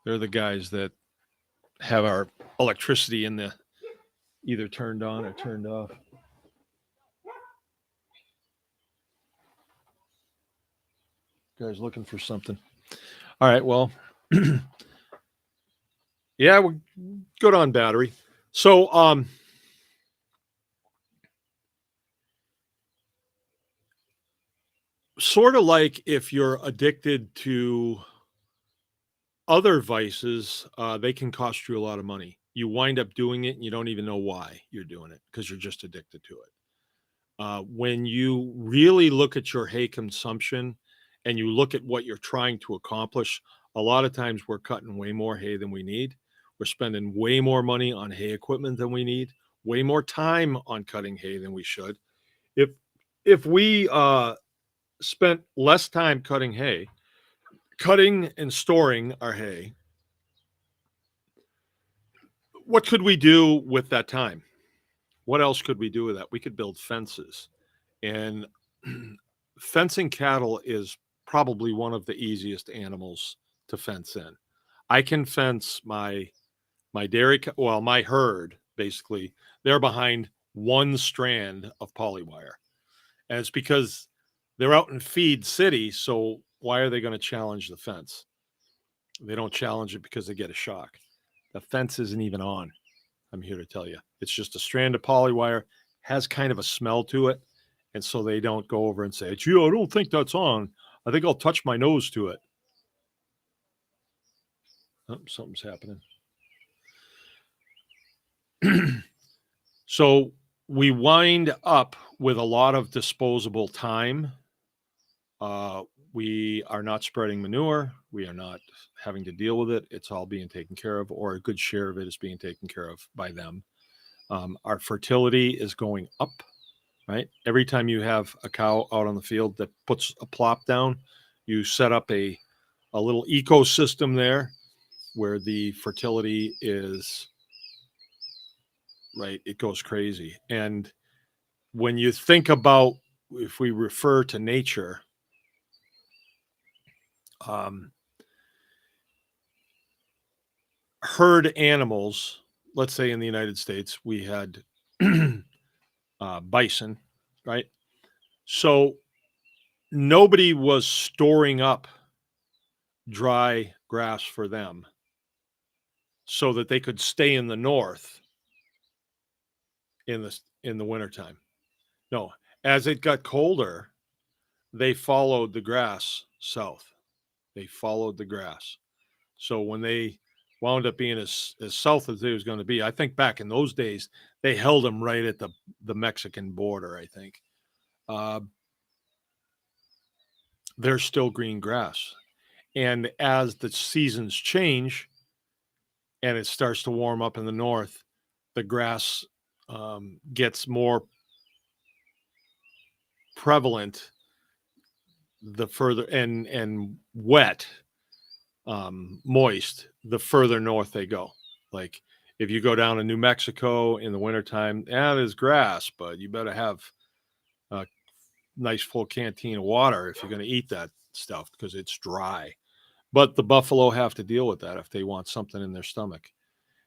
They're the guys that have our electricity in the either turned on or turned off. Guys looking for something. All right, well, yeah, we're good on battery. So, sort of like if you're addicted to other vices, they can cost you a lot of money. You wind up doing it and you don't even know why you're doing it because you're just addicted to it. When you really look at your hay consumption and you look at what you're trying to accomplish, a lot of times we're cutting way more hay than we need. We're spending way more money on hay equipment than we need, way more time on cutting hay than we should. If we spent less time cutting and storing our hay, what could we do with that time? What else could we do with that? We could build fences. And fencing cattle is probably one of the easiest animals to fence in. I can fence my my herd, basically. They're behind one strand of polywire. And it's because they're out in feed city, so why are they going to challenge the fence? They don't challenge it because they get a shock. The fence isn't even on. I'm here to tell you. It's just a strand of polywire, has kind of a smell to it. And so they don't go over and say, gee, I don't think that's on. I think I'll touch my nose to it. Oh, something's happening. So we wind up with a lot of disposable time. We are not spreading manure. We are not having to deal with it. It's all being taken care of, or a good share of it is being taken care of by them. Our fertility is going up, right? Every time you have a cow out on the field that puts a plop down, you set up a little ecosystem there where the fertility is, right, it goes crazy. And when you think about, if we refer to nature, herd animals, let's say in the United States, we had bison, right? So nobody was storing up dry grass for them so that they could stay in the north in the wintertime. No, as it got colder, they followed the grass south. They followed the grass. So when they wound up being as south as they was going to be, I think back in those days, they held them right at the Mexican border, I think. There's still green grass. And as the seasons change and it starts to warm up in the north, the grass gets more prevalent the further and wet, moist, the further north they go. Like if you go down to New Mexico in the wintertime, there's grass, but you better have a nice full canteen of water if you're going to eat that stuff because it's dry. But the buffalo have to deal with that if they want something in their stomach.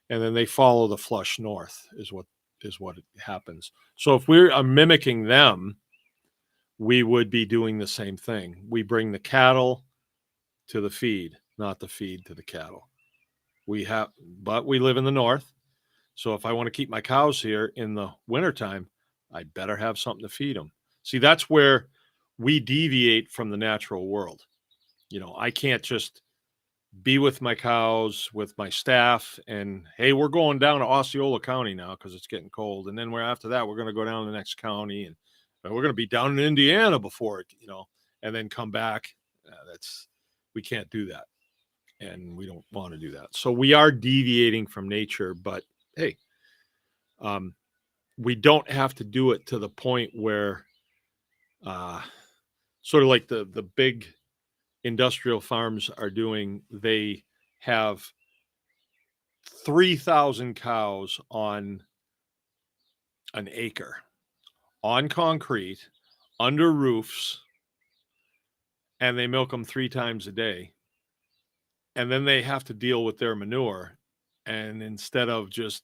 And then they follow the flush north is what happens. So if we're mimicking them, we would be doing the same thing. We bring the cattle to the feed, not the feed to the cattle. But we live in the north. So if I want to keep my cows here in the wintertime, I better have something to feed them. See, that's where we deviate from the natural world. I can't just be with my cows, with my staff, and hey, we're going down to Osceola County now because it's getting cold. And then after that, we're going to go down to the next county and we're going to be down in Indiana before it, and then come back. We can't do that. And we don't want to do that. So we are deviating from nature, but hey, we don't have to do it to the point where sort of like the big industrial farms are doing. They have 3,000 cows on an acre on concrete under roofs, and they milk them 3 times a day. And then they have to deal with their manure. And instead of just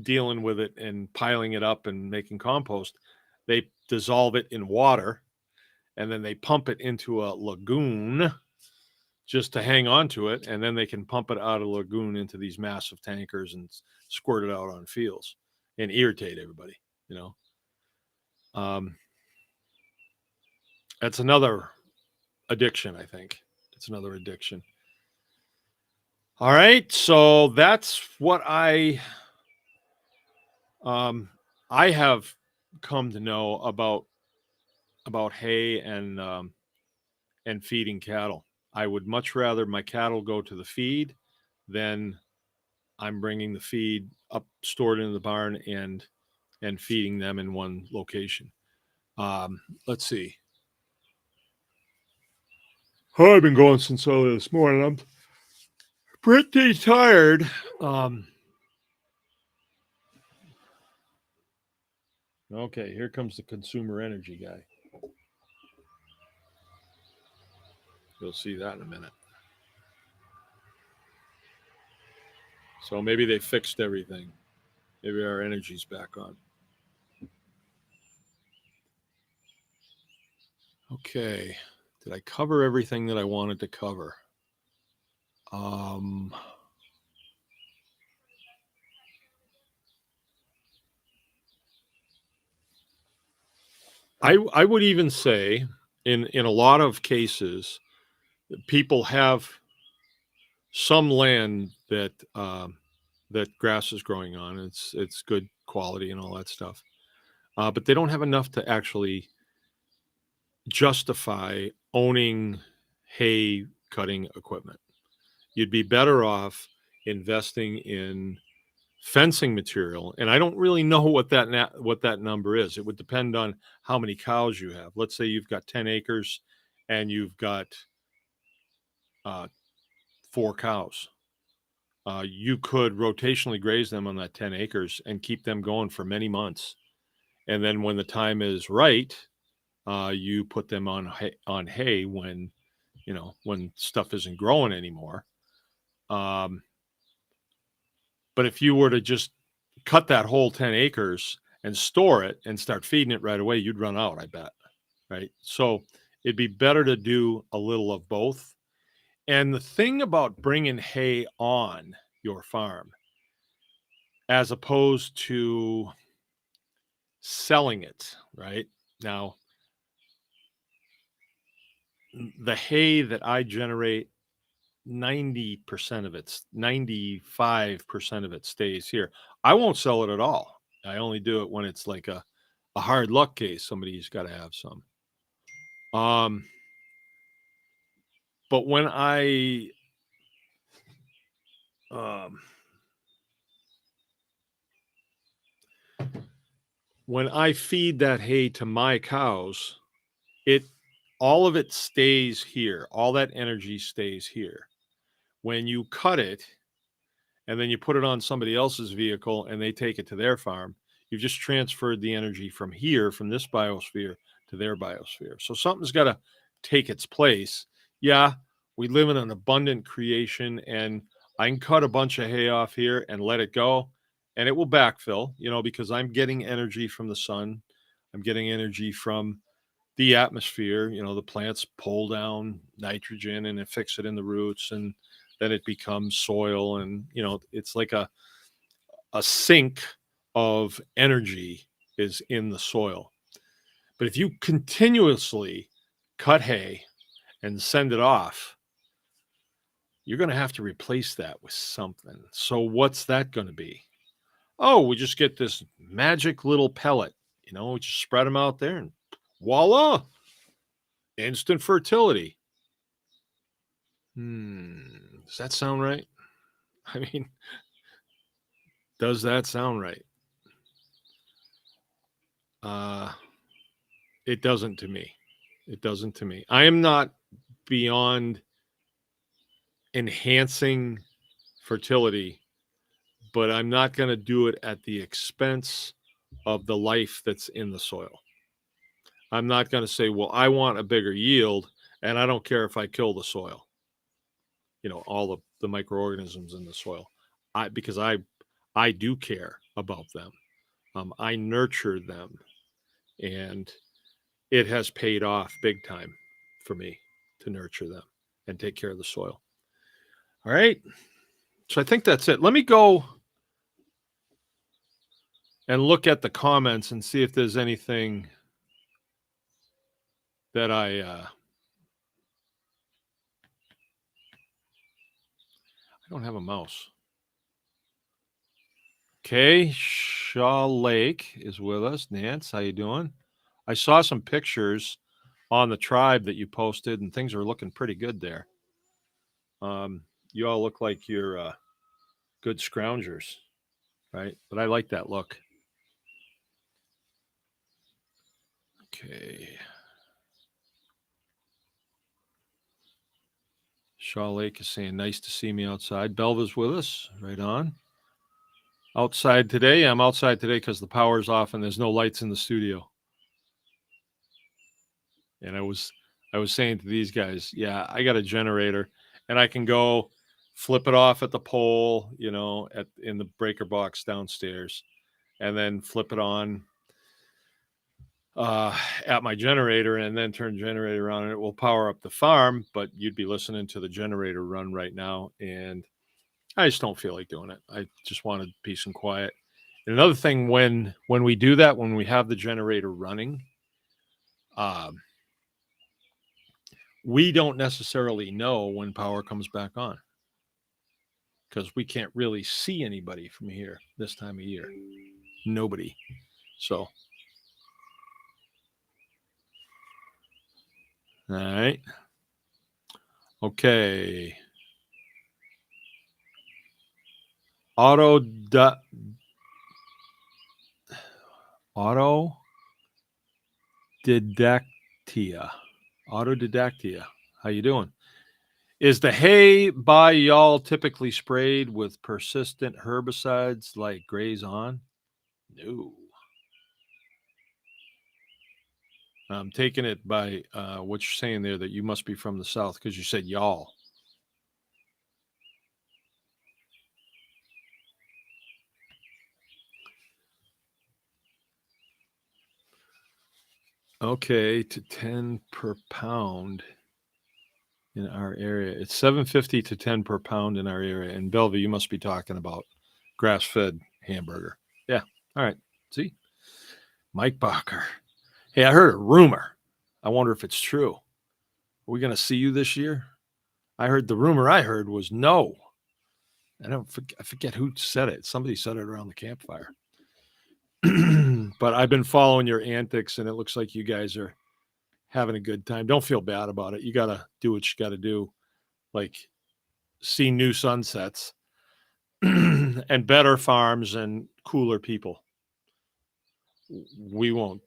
dealing with it and piling it up and making compost, they dissolve it in water and then they pump it into a lagoon just to hang on to it. And then they can pump it out of the lagoon into these massive tankers and squirt it out on fields and irritate everybody, That's another addiction, I think. It's another addiction. All right. So that's what I have come to know about hay and feeding cattle. I would much rather my cattle go to the feed than I'm bringing the feed up, stored in the barn, and feeding them in one location. Let's see. I've been going since early this morning. I'm pretty tired. Okay, here comes the consumer energy guy. You'll see that in a minute. So maybe they fixed everything. Maybe our energy's back on. Okay. Did I cover everything that I wanted to cover? I would even say in a lot of cases, people have some land that grass is growing on. It's good quality and all that stuff, but they don't have enough to actually justify owning hay cutting equipment. You'd be better off investing in fencing material, and I don't really know what that number is. It would depend on how many cows you have. Let's say you've got 10 acres and you've got 4 cows. You could rotationally graze them on that 10 acres and keep them going for many months. And then when the time is right, you put them on hay when when stuff isn't growing anymore. But if you were to just cut that whole 10 acres and store it and start feeding it right away, you'd run out, I bet. Right. So it'd be better to do a little of both. And the thing about bringing hay on your farm, as opposed to selling it, right? Now, the hay that I generate, 90% of it, 95% of it stays here. I won't sell it at all. I only do it when it's like a hard luck case. Somebody's got to have some. But when I feed that hay to my cows, all of it stays here. All that energy stays here. When you cut it and then you put it on somebody else's vehicle and they take it to their farm, you've just transferred the energy from here, from this biosphere, to their biosphere. So something's got to take its place. Yeah, we live in an abundant creation, and I can cut a bunch of hay off here and let it go, and it will backfill, because I'm getting energy from the sun. I'm getting energy from the atmosphere. The plants pull down nitrogen and it fix it in the roots, and then it becomes soil, and it's like a sink of energy is in the soil. But if you continuously cut hay and send it off, you're going to have to replace that with something. So what's that going to be? Oh, we just get this magic little pellet, we just spread them out there and voila, instant fertility. Does that sound right? I mean, does that sound right? It doesn't to me. It doesn't to me. I am not beyond enhancing fertility, but I'm not going to do it at the expense of the life that's in the soil. I'm not going to say, well, I want a bigger yield, and I don't care if I kill the soil, all the microorganisms in the soil, because I do care about them. I nurture them, and it has paid off big time for me to nurture them and take care of the soil. All right. So I think that's it. Let me go and look at the comments and see if there's anything that I don't have a mouse. Okay, Shaw Lake is with us. Nance, how you doing? I saw some pictures on the tribe that you posted, and things are looking pretty good there. You all look like you're good scroungers, right? But I like that look. Okay. Shaw Lake is saying, nice to see me outside. Belva's with us. Right on. Outside today. I'm outside today because the power's off and there's no lights in the studio. And I was saying to these guys, yeah, I got a generator and I can go flip it off at the pole, in the breaker box downstairs, and then flip it on at my generator, and then turn the generator on, and it will power up the farm. But you'd be listening to the generator run right now, and I just don't feel like doing it. I just wanted peace and quiet. And another thing, when we do that, when we have the generator running, we don't necessarily know when power comes back on, because we can't really see anybody from here this time of year. Nobody. So All right. Okay. Autodidactia. Autodidactia. How you doing? Is the hay by y'all typically sprayed with persistent herbicides like Graze-On? No. I'm taking it by what you're saying there that you must be from the South because you said y'all. Okay, to 10 per pound in our area. It's 750 to 10 per pound in our area. In Bellevue, you must be talking about grass-fed hamburger. Yeah. All right. See? Mike Bacher. Hey, I heard a rumor. I wonder if it's true. Are we going to see you this year? I heard the rumor I heard was no. I forget who said it. Somebody said it around the campfire. But I've been following your antics, and it looks like you guys are having a good time. Don't feel bad about it. You got to do what you got to do, like see new sunsets and better farms and cooler people. We won't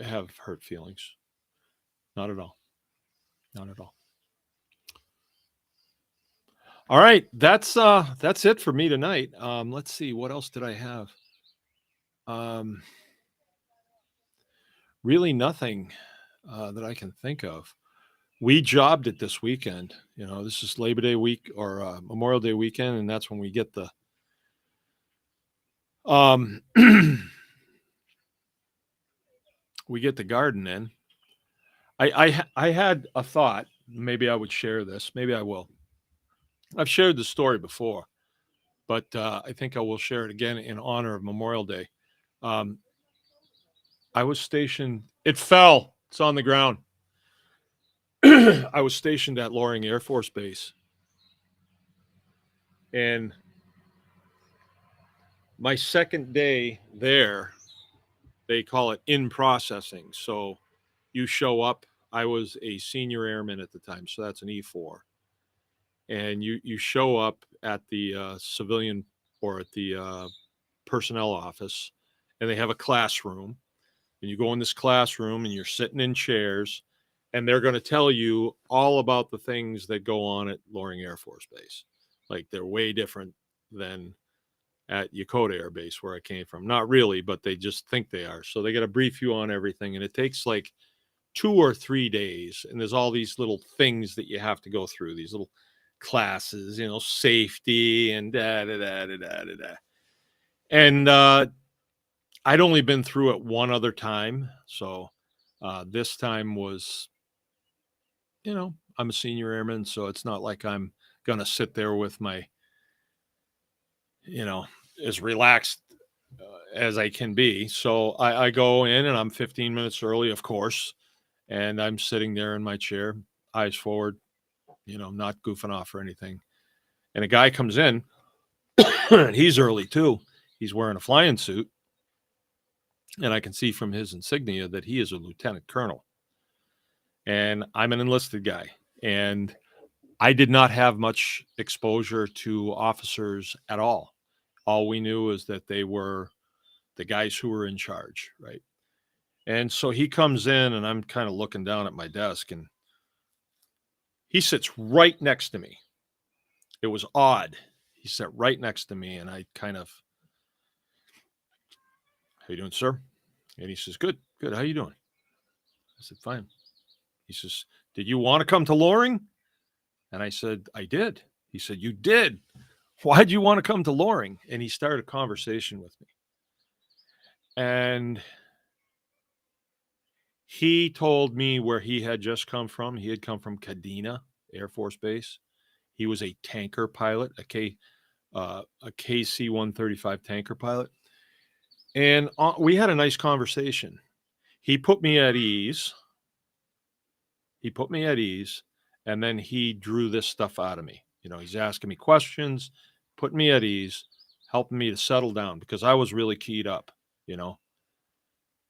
have hurt feelings. Not at all. Not at all. All right, that's it for me tonight. Let's see, what else did I have? Really nothing that I can think of. We jobbed it this weekend. You know, this is Labor Day week or Memorial Day weekend, and that's when we get the we get the garden in. I had a thought. Maybe I would share this. Maybe I will. I've shared the story before, but I think I will share it again in honor of Memorial Day. I was stationed. It fell. It's on the ground. I was stationed at Loring Air Force Base, and my second day there, they call it in processing. So you show up. I was a senior airman at the time, so that's an E4, and you show up at the civilian or at the personnel office, and they have a classroom, and you go in this classroom, and you're sitting in chairs, and they're going to tell you all about the things that go on at Loring Air Force Base. Like they're way different than at Yokota Air Base where I came from. Not really, but they just think they are. So they got to brief you on everything, and it takes like 2 or 3 days, and there's all these little things that you have to go through, these little classes, safety and da da da da da da da. And I'd only been through it one other time, so this time was, I'm a senior airman, so it's not like I'm gonna sit there with my, as relaxed as I can be. So I go in, and I'm 15 minutes early, of course, and I'm sitting there in my chair, eyes forward, not goofing off or anything. And a guy comes in, and he's early too. He's wearing a flying suit, and I can see from his insignia that he is a lieutenant colonel. And I'm an enlisted guy, and I did not have much exposure to officers at all. All we knew is that they were the guys who were in charge, right? And so he comes in, and I'm kind of looking down at my desk, and he sits right next to me. It was odd. He sat right next to me, and I kind of, how you doing, sir? And he says, good. How you doing? I said, fine. He says, did you want to come to Loring? And I said, I did. He said, you did? Why'd you want to come to Loring? And he started a conversation with me. And he told me where he had just come from. He had come from Kadena Air Force Base. He was a tanker pilot, a KC-135 tanker pilot. And we had a nice conversation. He put me at ease. And then he drew this stuff out of me. He's asking me questions, putting me at ease, helping me to settle down because I was really keyed up,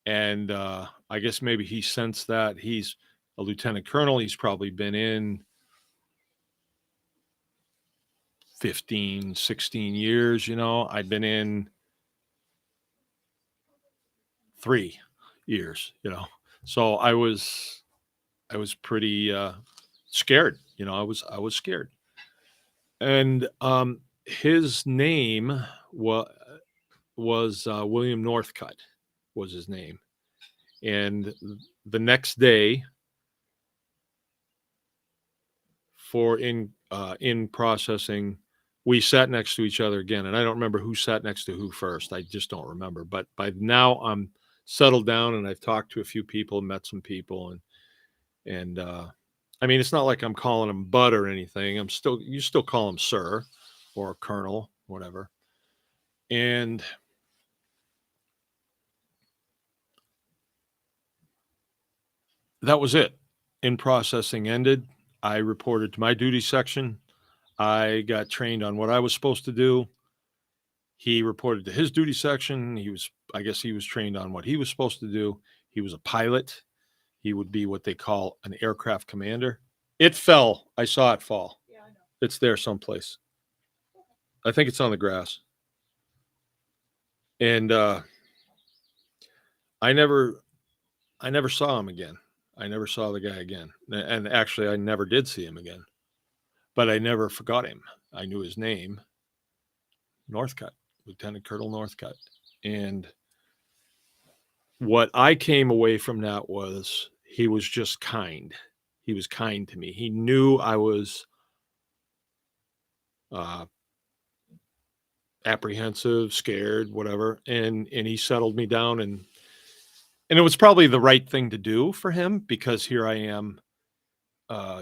And I guess maybe he sensed that. He's a lieutenant colonel. He's probably been in 15, 16 years. You know, I'd been in 3 years, you know. So I was pretty scared. You know, I was scared. And his name was William Northcutt was his name. And the next day, for in processing, we sat next to each other again, and I don't remember who sat next to who first. I just don't remember. But by now, I'm settled down, and I've talked to a few people, met some people, and I mean, it's not like I'm calling him Bud or anything. You still call him Sir or Colonel, whatever. And that was it. In processing ended. I reported to my duty section. I got trained on what I was supposed to do. He reported to his duty section. I guess he was trained on what he was supposed to do. He was a pilot. He would be what they call an aircraft commander. It fell. I saw it fall. Yeah, I know. It's there someplace. I think it's on the grass. And I never saw him again. I never saw the guy again. And actually, I never did see him again. But I never forgot him. I knew his name, Northcutt, Lieutenant Colonel Northcutt. And what I came away from that was he was just kind. He was kind to me. He knew I was apprehensive, scared, whatever, and he settled me down, and it was probably the right thing to do for him, because here I am,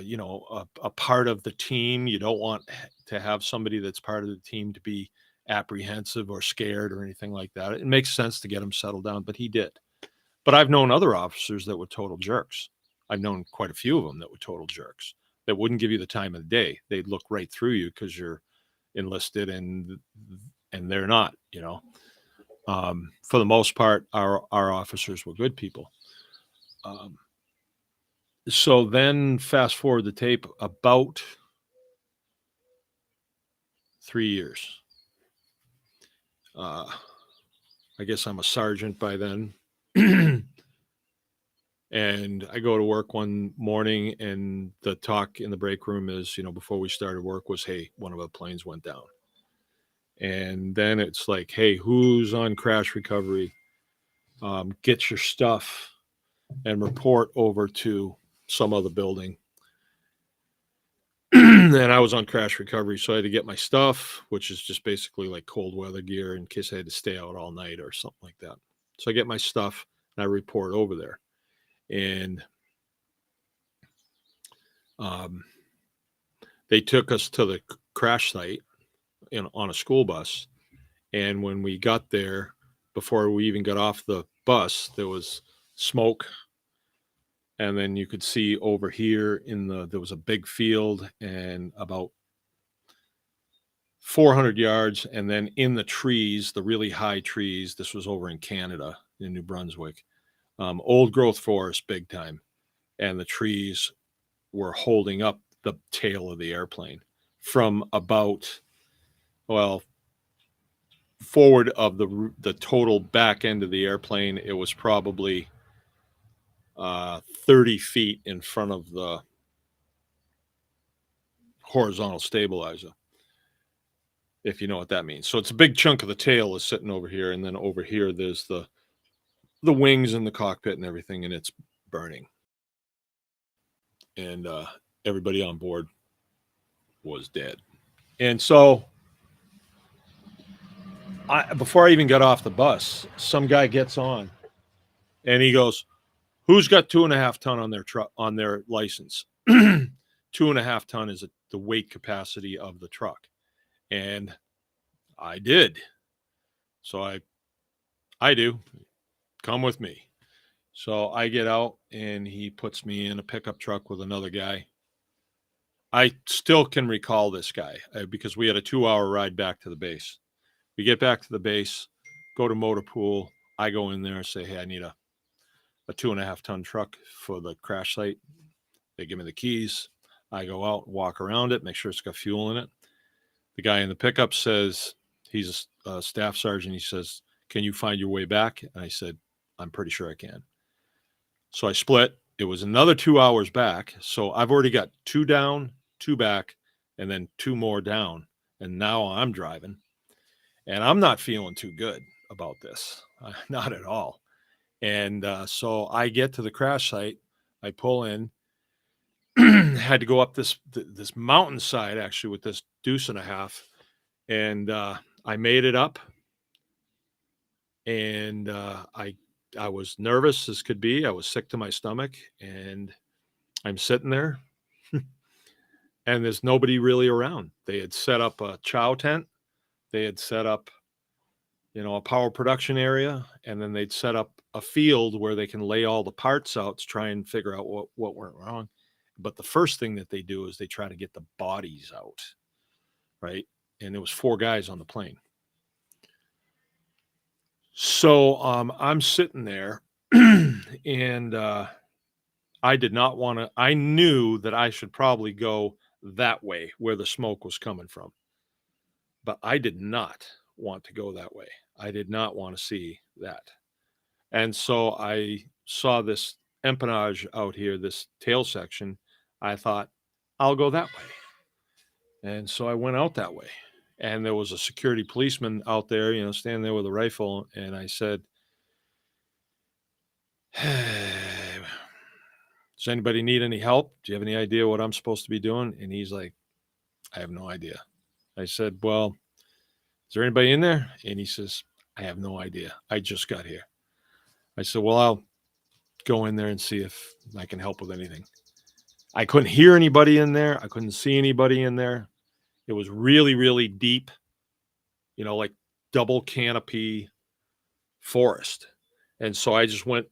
you know, a part of the team. You don't want to have somebody that's part of the team to be apprehensive or scared or anything like that. It makes sense to get him settled down, but he did. But I've known other officers that were total jerks. I've known quite a few of them that were total jerks, that wouldn't give you the time of the day. They'd look right through you because you're enlisted, and they're not, you know. For the most part, our officers were good people. So then fast forward the tape about 3 years. I guess I'm a sergeant by then. And I go to work one morning, and the talk in the break room is, you know, before we started work was, hey, one of our planes went down. And then it's like, hey, who's on crash recovery? Get your stuff and report over to some other building. And I was on crash recovery, so I had to get my stuff, which is just basically like cold weather gear in case I had to stay out all night or something like that. So I get my stuff and I report over there. And they took us to the crash site on a school bus. And when we got there, before we even got off the bus, there was smoke. And then you could see over here there was a big field, and about 400 yards. And then in the trees, the really high trees, this was over in Canada, in New Brunswick, old growth forest, big time. And the trees were holding up the tail of the airplane from about, well, forward of the total back end of the airplane. It was probably 30 feet in front of the horizontal stabilizer, if you know what that means. So it's a big chunk of the tail is sitting over here, and then over here there's the wings and the cockpit and everything, and it's burning. And everybody on board was dead. And so before I even got off the bus, some guy gets on and he goes, who's got 2.5 ton on their truck, on their license? 2.5 ton is the weight capacity of the truck. And I did. So I do. Come with me. So I get out, and he puts me in a pickup truck with another guy. I still can recall this guy because we had a 2-hour ride back to the base. We get back to the base, go to motor pool. I go in there and say, hey, I need a a 2.5 ton truck for the crash site. They give me the keys. I go out, walk around it, make sure it's got fuel in it. The guy in the pickup says, he's a staff sergeant. He says, "Can you find your way back?" And I said, "I'm pretty sure I can." So I split. It was another 2 hours back. So I've already got 2 down, 2 back, and then 2 more down. And now I'm driving. And I'm not feeling too good about this. Not at all. And so I get to the crash site. I pull in. Had to go up this mountainside actually with this deuce and a half. And I made it up. And I was nervous as could be. I was sick to my stomach. And I'm sitting there. And there's nobody really around. They had set up a chow tent. They had set up, a power production area, and then they'd set up a field where they can lay all the parts out to try and figure out what went wrong. But the first thing that they do is they try to get the bodies out, right? And there was 4 guys on the plane. So I'm sitting there, and I did not want to. I knew that I should probably go that way where the smoke was coming from, but I did not want to go that way. I did not want to see that. And so I saw this empennage out here, this tail section. I thought, I'll go that way. And so I went out that way. And there was a security policeman out there, standing there with a rifle. And I said, "Does anybody need any help? Do you have any idea what I'm supposed to be doing?" And he's like, "I have no idea." I said, "Well, is there anybody in there?" And he says, "I have no idea. I just got here." I said, "Well, I'll go in there and see if I can help with anything." I couldn't hear anybody in there. I couldn't see anybody in there. It was really, really deep, like double canopy forest. And so I just went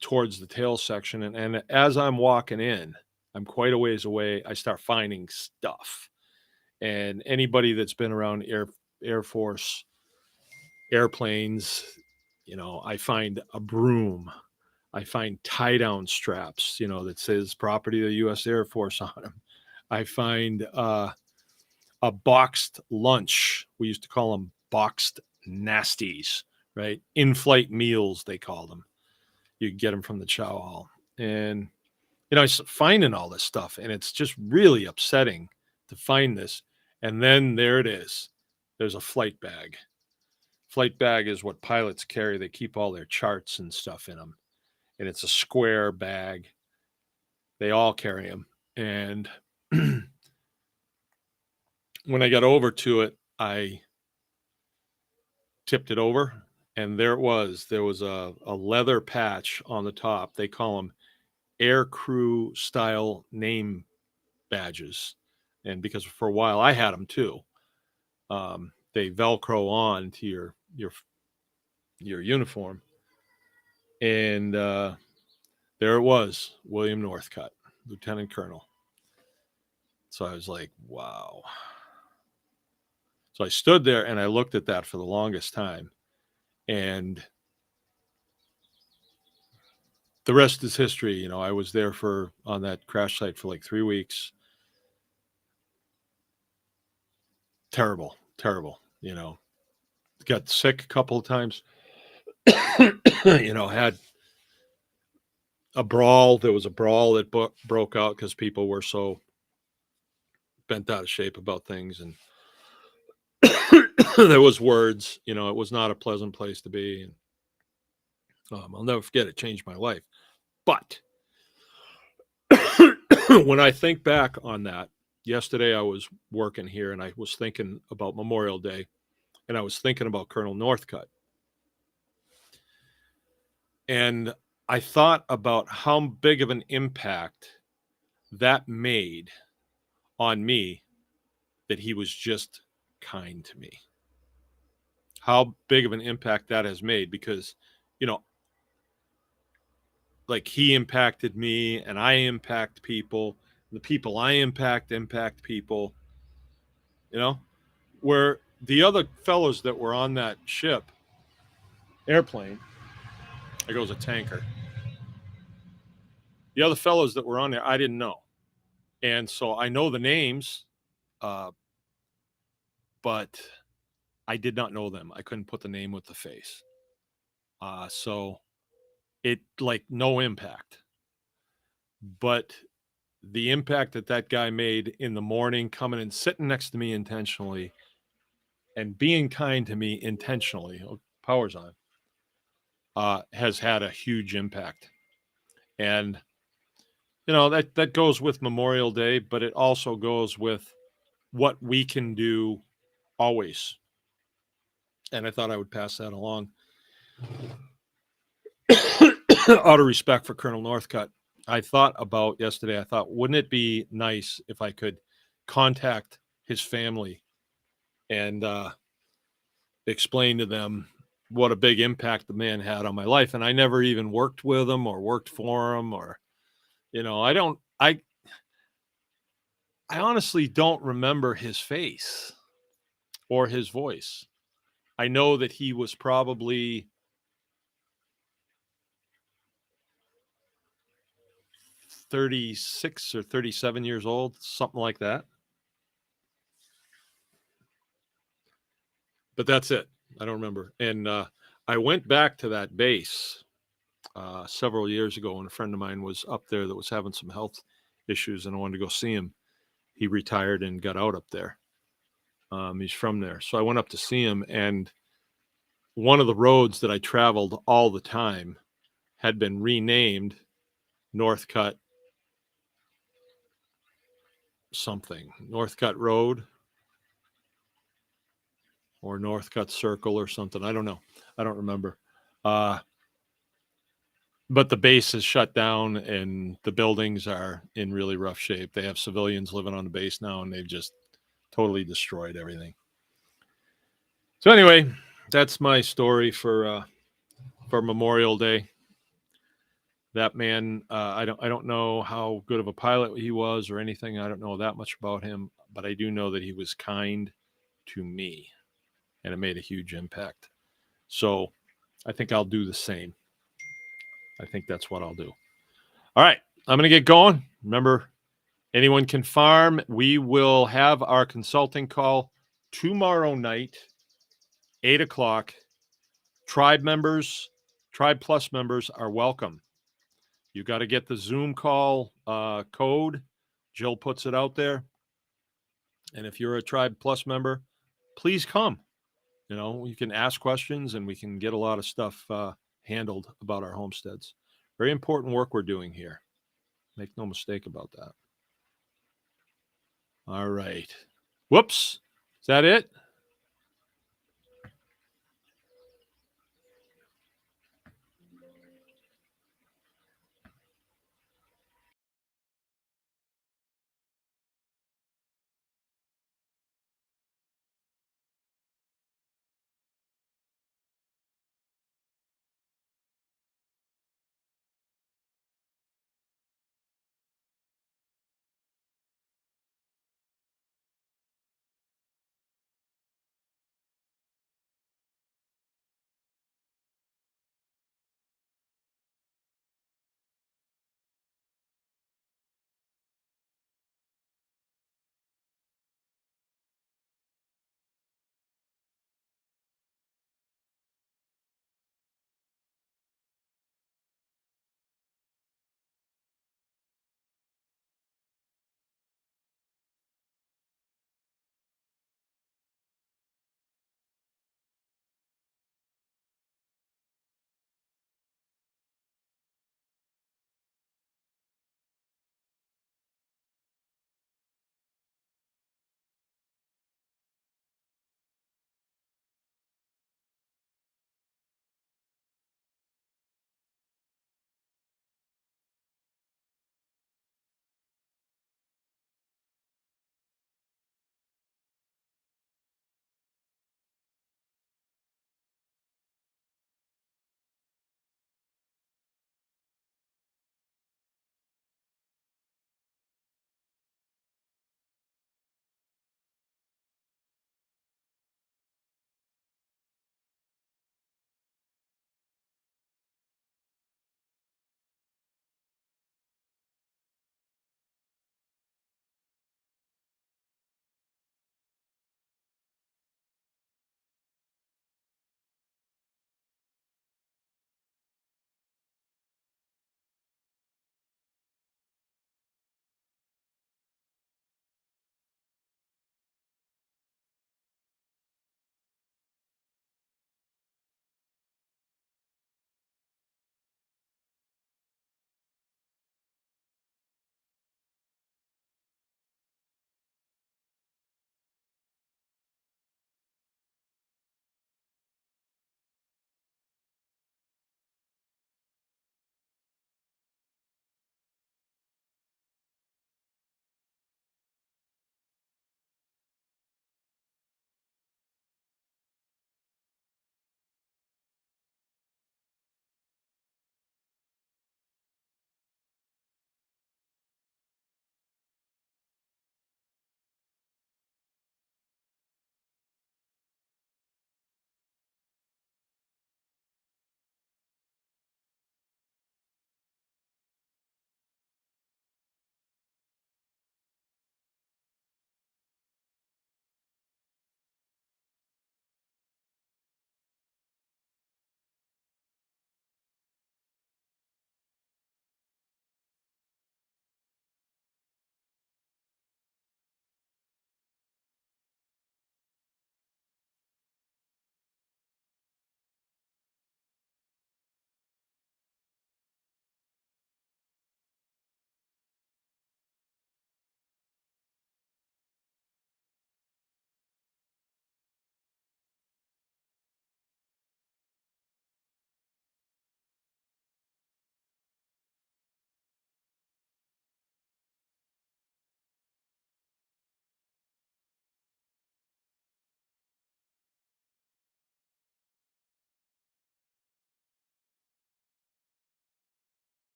towards the tail section. And as I'm walking in, I'm quite a ways away. I start finding stuff. And anybody that's been around Air Force airplanes, I find a broom. I find tie-down straps, that says property of the U.S. Air Force on them. I find a boxed lunch. We used to call them boxed nasties, right? In-flight meals, they call them. You get them from the chow hall. And, I was finding all this stuff, and it's just really upsetting to find this. And then there it is. There's a flight bag. Flight bag is what pilots carry. They keep all their charts and stuff in them. And it's a square bag. They all carry them. And when I got over to it, I tipped it over, and there it was. There was a leather patch on the top. They call them air crew style name badges. And because for a while I had them too, they Velcro on to your uniform. And there it was, William Northcutt, Lieutenant Colonel. So I was like, wow. So I stood there and I looked at that for the longest time. And the rest is history. I was there on that crash site for like 3 weeks. Terrible. Got sick a couple of times. Had a brawl. There was a brawl that broke out because people were so bent out of shape about things. And there was words, it was not a pleasant place to be. And I'll never forget it. Changed my life. But when I think back on that, yesterday I was working here and I was thinking about Memorial Day, and I was thinking about Colonel Northcutt. And I thought about how big of an impact that made on me, that he was just kind to me. How big of an impact that has made, because, like he impacted me and I impact people. The people I impact people, where the other fellows that were on that airplane, there goes a tanker. The other fellows that were on there, I didn't know. And so I know the names, but I did not know them. I couldn't put the name with the face. So it like no impact. But the impact that that guy made in the morning, coming and sitting next to me intentionally and being kind to me intentionally, power's on, has had a huge impact. And, you know, that goes with Memorial Day, but it also goes with what we can do always. And I thought I would pass that along out of respect for Colonel Northcutt. I thought about yesterday, I thought, wouldn't it be nice if I could contact his family and explain to them what a big impact the man had on my life? And I never even worked with him or worked for him, or, you know, I honestly don't remember his face or his voice. I know that he was probably 36 or 37 years old, something like that. But that's it. I don't remember. And I went back to that base several years ago when a friend of mine was up there that was having some health issues, and I wanted to go see him. He retired and got out up there. He's from there. So I went up to see him, and one of the roads that I traveled all the time had been renamed Northcutt something, Northcutt Road or Northcutt Circle or something. I don't know. I don't remember. But the base is shut down and the buildings are in really rough shape. They have civilians living on the base now, and they've just totally destroyed everything. So anyway, that's my story for Memorial Day. That man, I don't know how good of a pilot he was or anything. I don't know that much about him, but I do know that he was kind to me, and it made a huge impact. So I think I'll do the same. I think that's what I'll do. All right, I'm going to get going. Remember, anyone can farm. We will have our consulting call tomorrow night, 8:00. Tribe members, Tribe Plus members are welcome. You got to get the Zoom call code. Jill puts it out there. And if you're a Tribe Plus member, please come. You know, you can ask questions and we can get a lot of stuff handled about our homesteads. Very important work we're doing here. Make no mistake about that. All right. Whoops. Is that it?